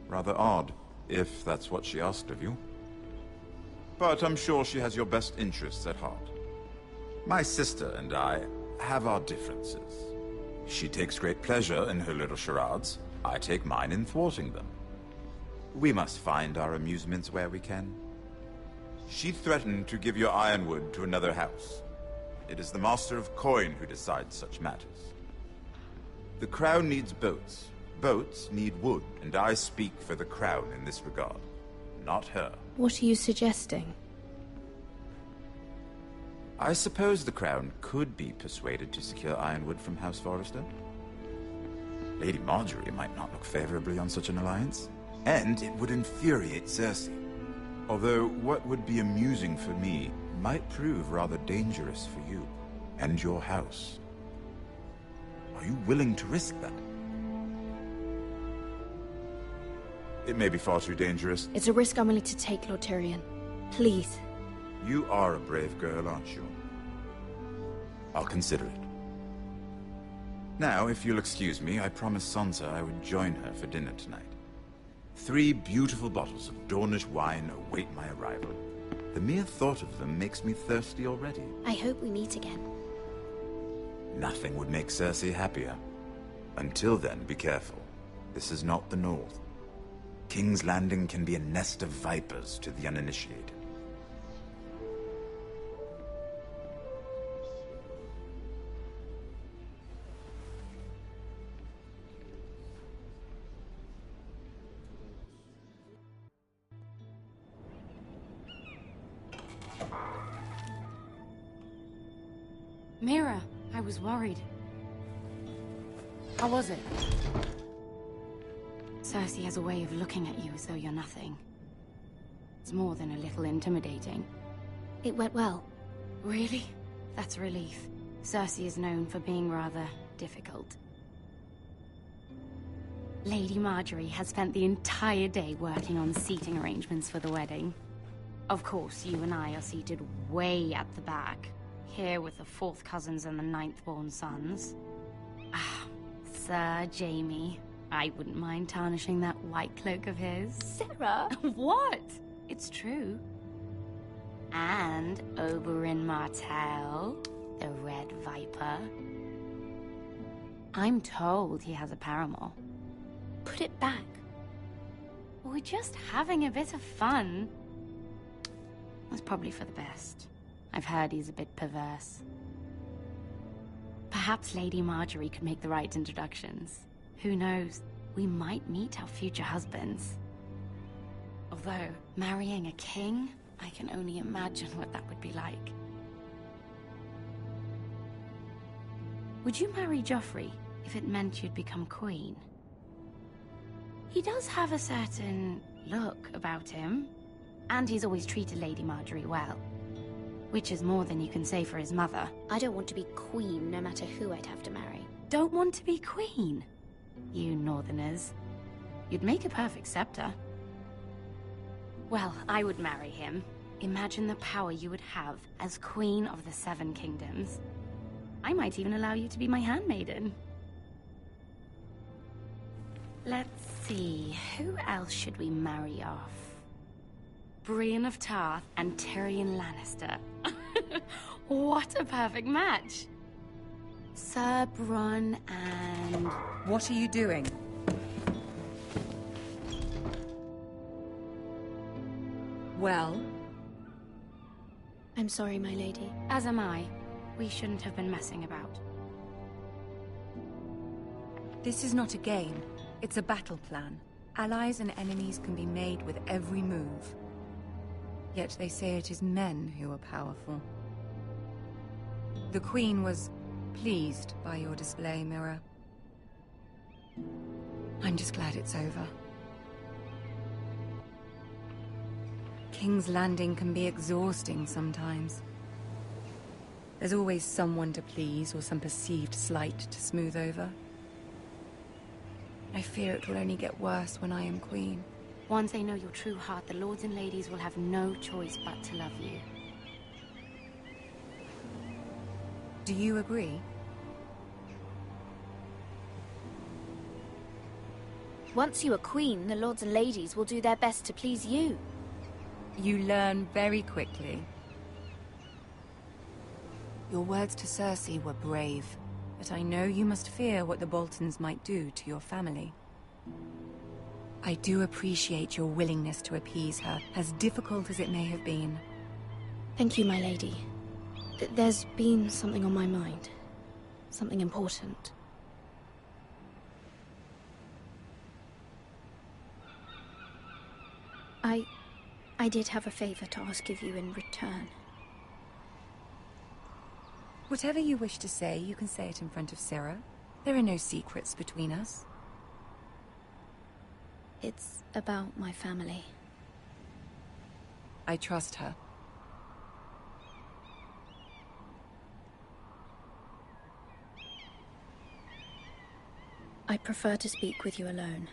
Rather odd, if that's what she asked of you. But I'm sure she has your best interests at heart. My sister and I have our differences. She takes great pleasure in her little charades. I take mine in thwarting them. We must find our amusements where we can. She threatened to give your ironwood to another house. It is the Master of Coin who decides such matters. The Crown needs boats. Boats need wood, and I speak for the Crown in this regard, not her. What are you suggesting? I suppose the Crown could be persuaded to secure ironwood from House Forrester. Lady Margaery might not look favorably on such an alliance, and it would infuriate Cersei. Although what would be amusing for me might prove rather dangerous for you and your house. Are you willing to risk that? It may be far too dangerous. It's a risk I'm willing to take, Lord Tyrion. Please. You are a brave girl, aren't you? I'll consider it. Now, if you'll excuse me, I promised Sansa I would join her for dinner tonight. 3 beautiful bottles of Dornish wine await my arrival. The mere thought of them makes me thirsty already. I hope we meet again. Nothing would make Cersei happier. Until then, be careful. This is not the North. King's Landing can be a nest of vipers to the uninitiated. Mira, I was worried. How was it? Cersei has a way of looking at you as though you're nothing. It's more than a little intimidating. It went well. Really? That's a relief. Cersei is known for being rather difficult. Lady Margaery has spent the entire day working on seating arrangements for the wedding. Of course, you and I are seated way at the back. Here with the 4th cousins and the 9th-born sons. Ah, Sir Jaime. I wouldn't mind tarnishing that white cloak of his. Sarah! What? It's true. And Oberyn Martell, the Red Viper. I'm told he has a paramour. Put it back. We're just having a bit of fun. That's probably for the best. I've heard he's a bit perverse. Perhaps Lady Margaery could make the right introductions. Who knows? We might meet our future husbands. Although, marrying a king, I can only imagine what that would be like. Would you marry Joffrey if it meant you'd become queen? He does have a certain look about him, and he's always treated Lady Margaery well. Which is more than you can say for his mother. I don't want to be queen, no matter who I'd have to marry. Don't want to be queen? You northerners. You'd make a perfect scepter. Well, I would marry him. Imagine the power you would have as Queen of the Seven Kingdoms. I might even allow you to be my handmaiden. Let's see, who else should we marry off? Brienne of Tarth and Tyrion Lannister. What a perfect match! Sir Bronn and... What are you doing? Well? I'm sorry, my lady. As am I. We shouldn't have been messing about. This is not a game. It's a battle plan. Allies and enemies can be made with every move. Yet they say it is men who are powerful. The Queen was pleased by your display, Mira. I'm just glad it's over. King's Landing can be exhausting sometimes. There's always someone to please or some perceived slight to smooth over. I fear it will only get worse when I am queen. Once they know your true heart, the lords and ladies will have no choice but to love you. Do you agree? Once you are queen, the lords and ladies will do their best to please you. You learn very quickly. Your words to Cersei were brave, but I know you must fear what the Boltons might do to your family. I do appreciate your willingness to appease her, as difficult as it may have been. Thank you, my lady. There's been something on my mind. Something important. I did have a favor to ask of you in return. Whatever you wish to say, you can say it in front of Sarah. There are no secrets between us. It's about my family. I trust her. I prefer to speak with you alone.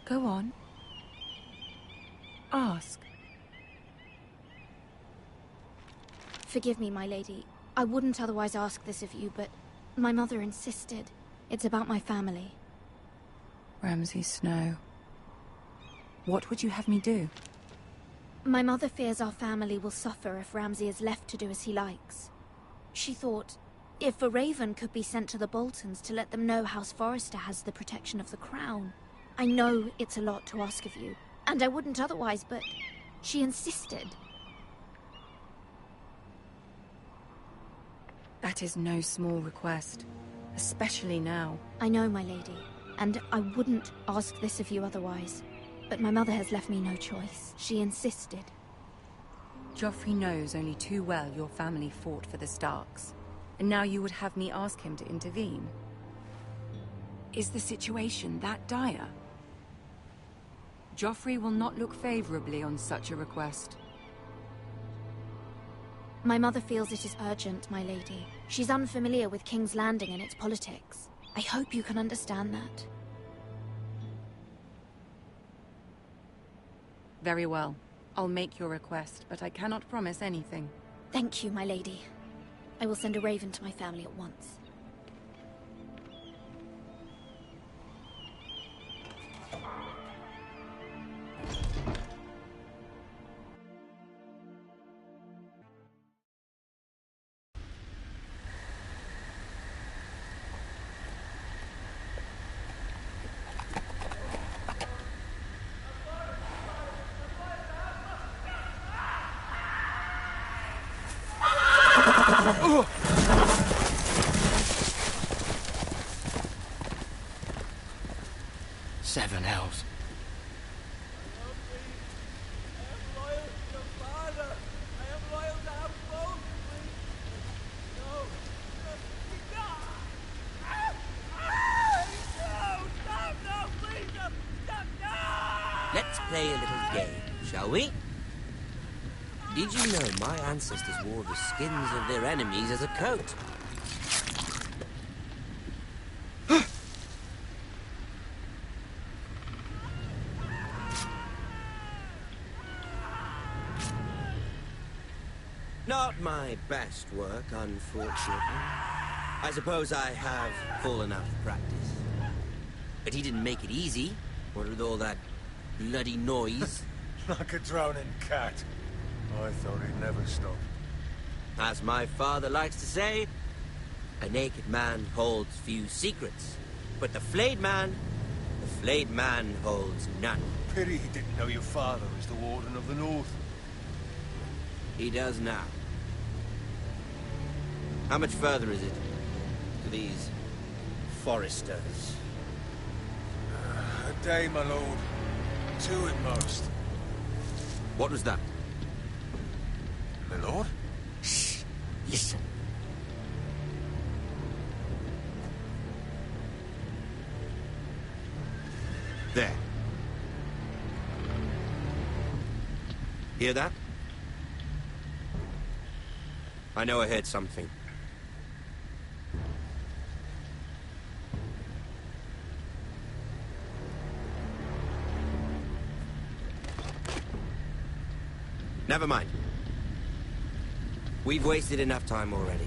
Go on. Ask. Forgive me, my lady. I wouldn't otherwise ask this of you, but my mother insisted. It's about my family. Ramsay Snow. What would you have me do? My mother fears our family will suffer if Ramsay is left to do as he likes. She thought, if a raven could be sent to the Boltons to let them know House Forrester has the protection of the crown. I know it's a lot to ask of you, and I wouldn't otherwise, but she insisted. That is no small request, especially now. I know, my lady, and I wouldn't ask this of you otherwise. But my mother has left me no choice. She insisted. Joffrey knows only too well your family fought for the Starks, and now you would have me ask him to intervene. Is the situation that dire? Joffrey will not look favorably on such a request. My mother feels it is urgent, my lady. She's unfamiliar with King's Landing and its politics. I hope you can understand that. Very well. I'll make your request, but I cannot promise anything. Thank you, my lady. I will send a raven to my family at once. Seven hells. I am loyal to your father. I am loyal to play a little game, shall we? Did you know my ancestors wore the skins of their enemies as a coat? Not my best work, unfortunately. I suppose I have fallen out of practice. But he didn't make it easy, what with all that bloody noise. Like a drowning cat. I thought he'd never stop. As my father likes to say, a naked man holds few secrets. But the flayed man holds none. Pity he didn't know your father was the Warden of the North. He does now. How much further is it to these foresters? A day, my lord. 2 at most. What was that? My lord? Shh! Listen. There. Hear that? I know I heard something. Never mind. We've wasted enough time already.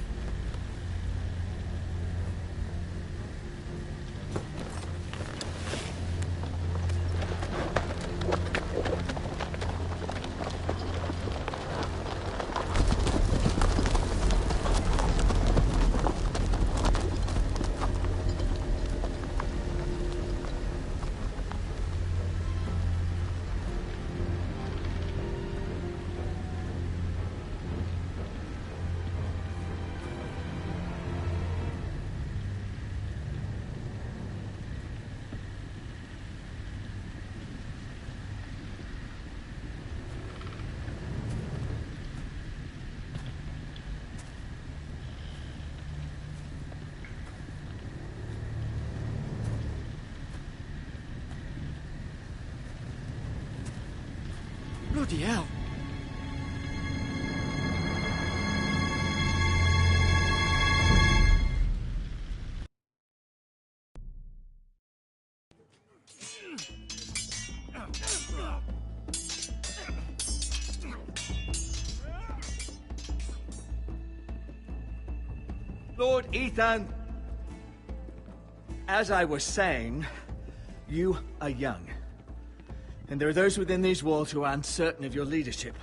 Bloody hell. Lord Ethan! As I was saying, you are young. And there are those within these walls who are uncertain of your leadership.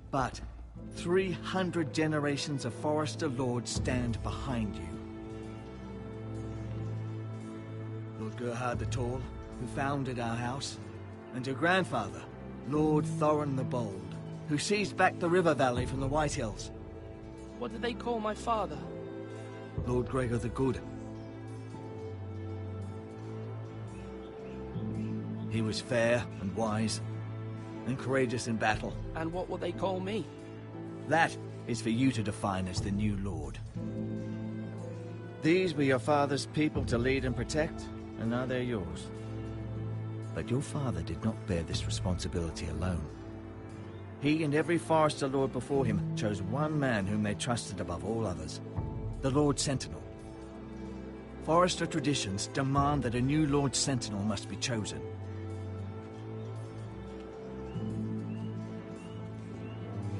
But 300 generations of Forester Lords stand behind you. Lord Gerhard the Tall, who founded our house, and your grandfather, Lord Thorin the Bold, who seized back the river valley from the White Hills. What did they call my father? Lord Gregor the Good. He was fair and wise, and courageous in battle. And what will they call me? That is for you to define as the new Lord. These were your father's people to lead and protect, and now they're yours. But your father did not bear this responsibility alone. He and every Forester Lord before him chose one man whom they trusted above all others, the Lord Sentinel. Forester traditions demand that a new Lord Sentinel must be chosen.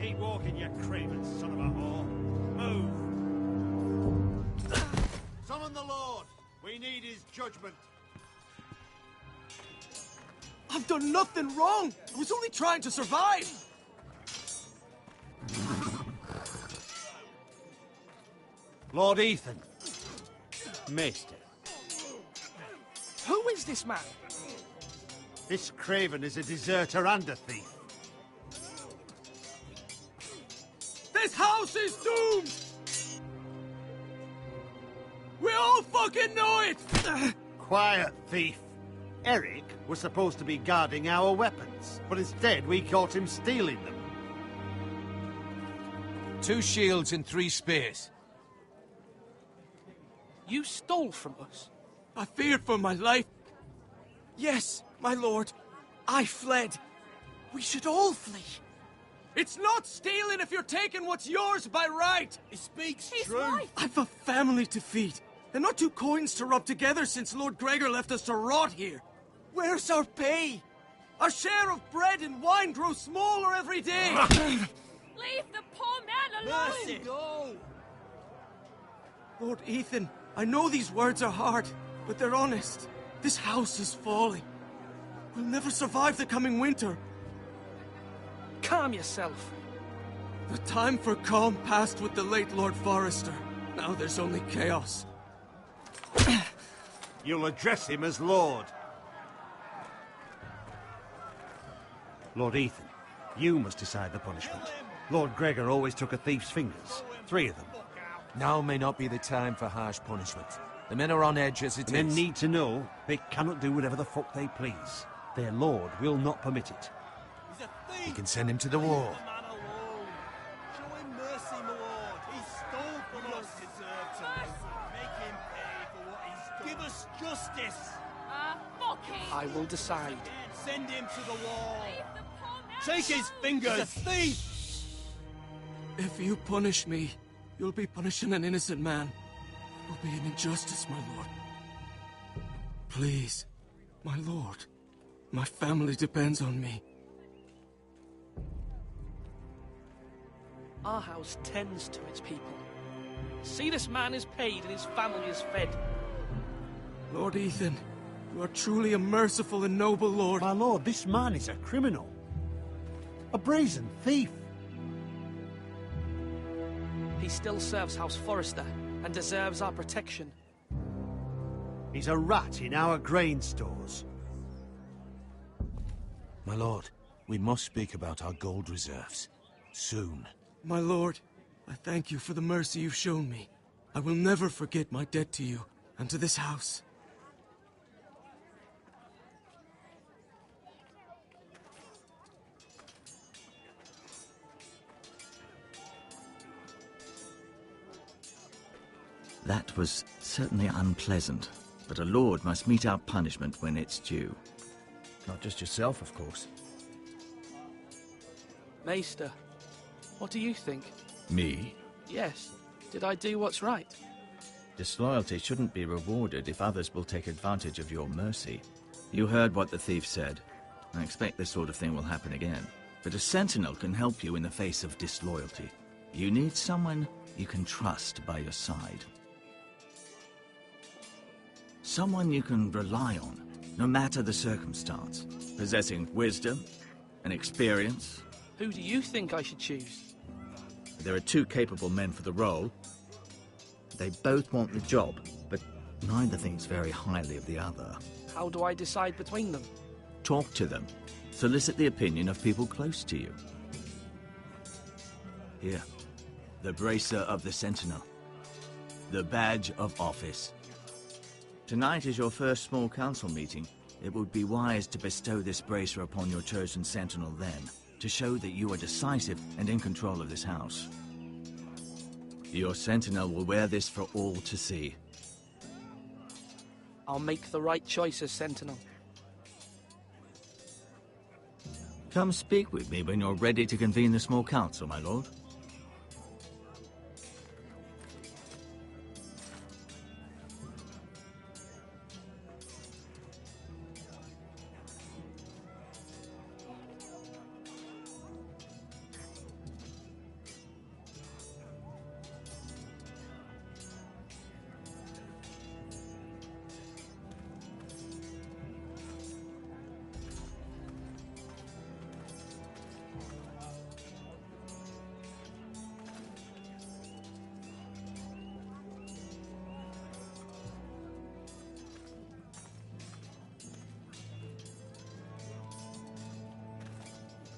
Keep walking, you craven son of a whore. Move! Summon the Lord! We need his judgment. I've done nothing wrong! I was only trying to survive! Lord Ethan. Maester. Who is this man? This craven is a deserter and a thief. This house is doomed! We all fucking know it! Quiet, thief. Eric was supposed to be guarding our weapons, but instead we caught him stealing them. 2 shields and 3 spears. You stole from us. I feared for my life. Yes, my lord. I fled. We should all flee. It's not stealing if you're taking what's yours by right. He speaks He's true. right. I've a family to feed, and not two coins to rub together since Lord Gregor left us to rot here. Where's our pay? Our share of bread and wine grows smaller every day. Leave the poor man alone! Mercy, go! Lord Ethan, I know these words are hard, but they're honest. This house is falling. We'll never survive the coming winter. Calm yourself. The time for calm passed with the late Lord Forrester. Now there's only chaos. You'll address him as Lord. Lord Ethan, you must decide the punishment. Lord Gregor always took a thief's fingers. 3 of them. Now may not be the time for harsh punishment. The men are on edge as it is. Men need to know they cannot do whatever the fuck they please. Their lord will not permit it. We can send him to the war. Show him mercy, my lord. He stole from us. Deserve to make him pay for what he's done. Give us justice. Fuck him! I will decide. Send him to the wall. Take his fingers. He's a thief. If you punish me, you'll be punishing an innocent man. It will be an injustice, my lord. Please, my lord. My family depends on me. Our house tends to its people. See, this man is paid and his family is fed. Lord Ethan, you are truly a merciful and noble lord. My lord, this man is a criminal. A brazen thief. He still serves House Forrester and deserves our protection. He's a rat in our grain stores. My lord, we must speak about our gold reserves. Soon. My lord, I thank you for the mercy you've shown me. I will never forget my debt to you and to this house. That was certainly unpleasant, but a lord must mete out punishment when it's due. Not just yourself, of course. Maester, what do you think? Me? Yes. Did I do what's right? Disloyalty shouldn't be rewarded if others will take advantage of your mercy. You heard what the thief said. I expect this sort of thing will happen again. But a sentinel can help you in the face of disloyalty. You need someone you can trust by your side. Someone you can rely on, no matter the circumstance. Possessing wisdom and experience. Who do you think I should choose? There are 2 capable men for the role. They both want the job, but neither thinks very highly of the other. How do I decide between them? Talk to them. Solicit the opinion of people close to you. Here, the bracer of the Sentinel. The badge of office. Tonight is your first small council meeting. It would be wise to bestow this bracer upon your chosen Sentinel then, to show that you are decisive and in control of this house. Your Sentinel will wear this for all to see. I'll make the right choice as Sentinel. Come speak with me when you're ready to convene the small council, my lord.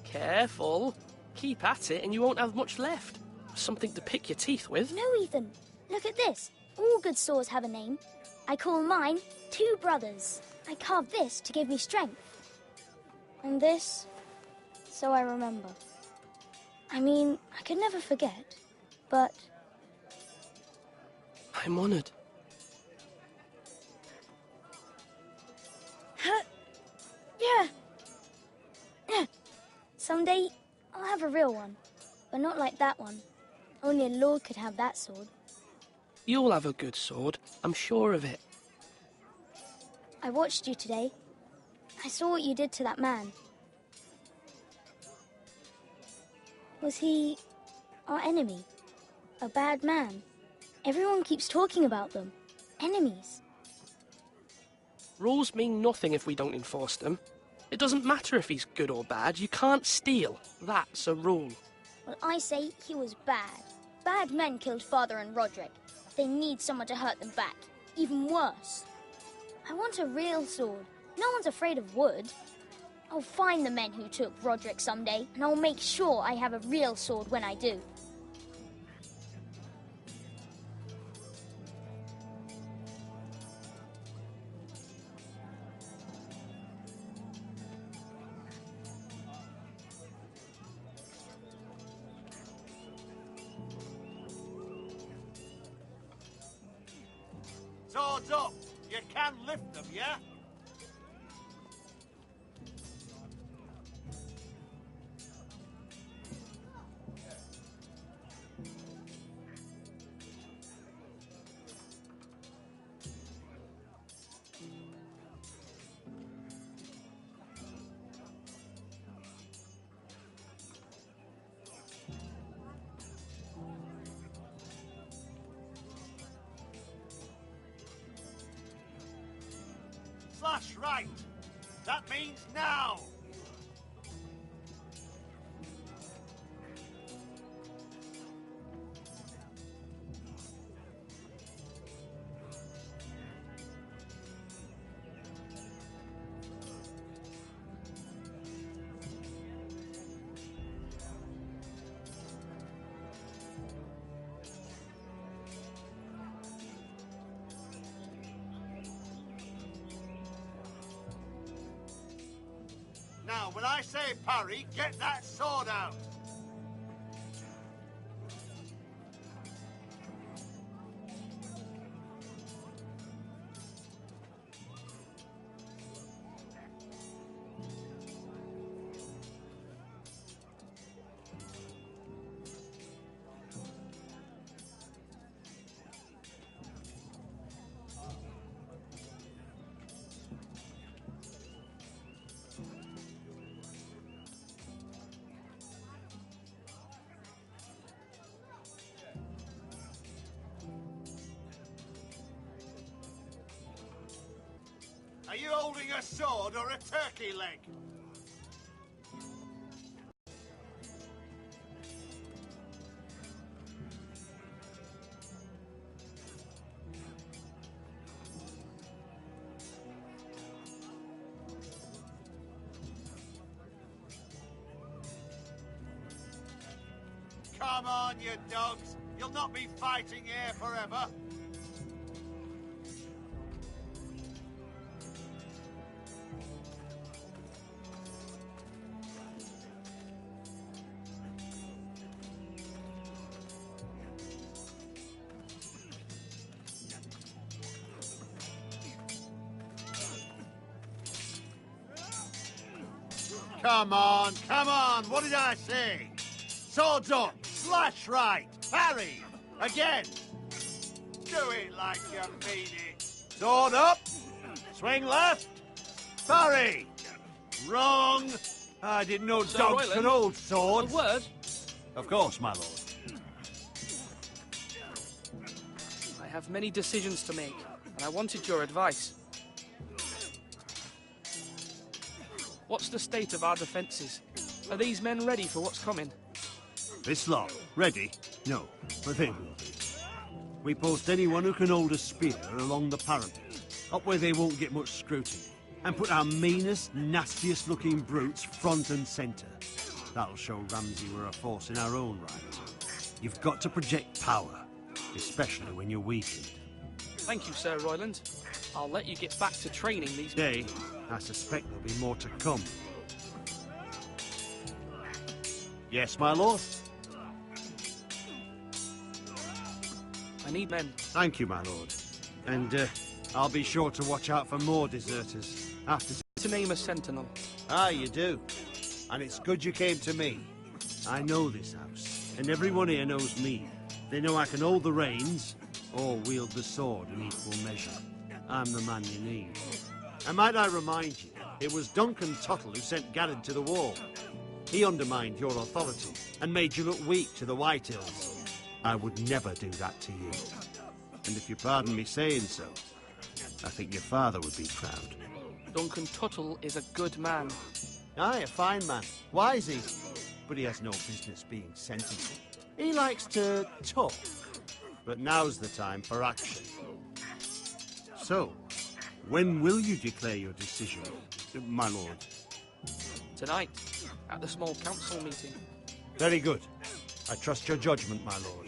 Careful. Keep at it and you won't have much left. Something to pick your teeth with. No, Ethan. Look at this. All good swords have a name. I call mine 2 brothers. I carved this to give me strength. And this, so I remember. I mean, I could never forget, but... I'm honored. Someday, I'll have a real one. But not like that one. Only a lord could have that sword. You'll have a good sword, I'm sure of it. I watched you today. I saw what you did to that man. Was he our enemy? A bad man? Everyone keeps talking about them. Enemies. Rules mean nothing if we don't enforce them. It doesn't matter if he's good or bad, you can't steal. That's a rule. Well, I say he was bad. Bad men killed Father and Roderick. They need someone to hurt them back. Even worse. I want a real sword. No one's afraid of wood. I'll find the men who took Roderick someday, and I'll make sure I have a real sword when I do. Swords up! You can lift them, yeah? Slash right! That means now! Now, when I say parry, get that sword out! Are you holding a sword or a turkey leg? Come on, you dogs. You'll not be fighting here forever. Come on, what did I say? Swords up, slash right, parry, again. Do it like you mean it. Sword up, swing left, parry. Wrong. I didn't know Sir dogs Royland, could hold swords. a word? Of course, my lord. I have many decisions to make, and I wanted your advice. What's the state of our defences? Are these men ready for what's coming? This lot, ready? No, but they will be. We post anyone who can hold a spear along the parapet, up where they won't get much scrutiny, and put our meanest, nastiest looking brutes front and centre. That'll show Ramsay we're a force in our own right. You've got to project power, especially when you're weakened. Thank you, Sir Royland. I'll let you get back to training these... Today, I suspect there'll be more to come. Yes, my lord? I need men. Thank you, my lord. And I'll be sure to watch out for more deserters after... To name a sentinel. Ah, you do. And it's good you came to me. I know this house, and everyone here knows me. They know I can hold the reins, or wield the sword in equal measure. I'm the man you need. And might I remind you, it was Duncan Tuttle who sent Garrett to the wall. He undermined your authority and made you look weak to the Whitehills. I would never do that to you. And if you pardon me saying so, I think your father would be proud. Duncan Tuttle is a good man. Aye, a fine man. Wise he. But he has no business being sentenced. He likes to talk. But now's the time for action. So, when will you declare your decision, my lord? Tonight, at the small council meeting. Very good. I trust your judgment, my lord.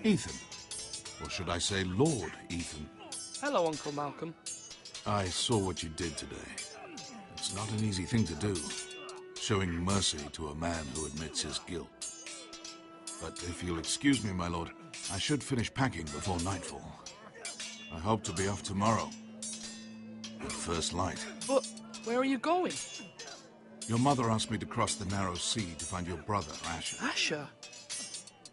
Ethan. Or should I say Lord Ethan? Hello, Uncle Malcolm. I saw what you did today. It's not an easy thing to do, showing mercy to a man who admits his guilt. But if you'll excuse me, my lord, I should finish packing before nightfall. I hope to be off tomorrow, at first light. But where are you going? Your mother asked me to cross the narrow sea to find your brother, Asher. Asher?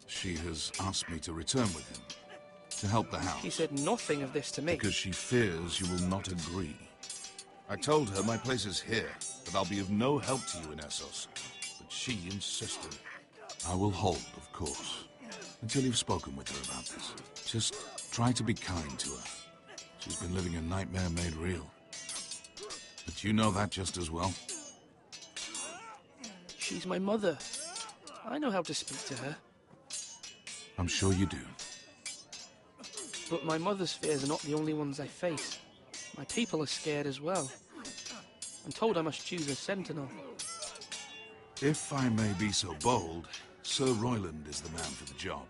She has asked me to return with him, to help the house. She said nothing of this to me. Because she fears you will not agree. I told her my place is here, that I'll be of no help to you in Essos. But she insisted. I will hold, of course, until you've spoken with her about this. Just try to be kind to her. She's been living a nightmare made real. But you know that just as well. She's my mother. I know how to speak to her. I'm sure you do. But my mother's fears are not the only ones I face. My people are scared as well. I'm told I must choose a sentinel. If I may be so bold, Sir Royland is the man for the job.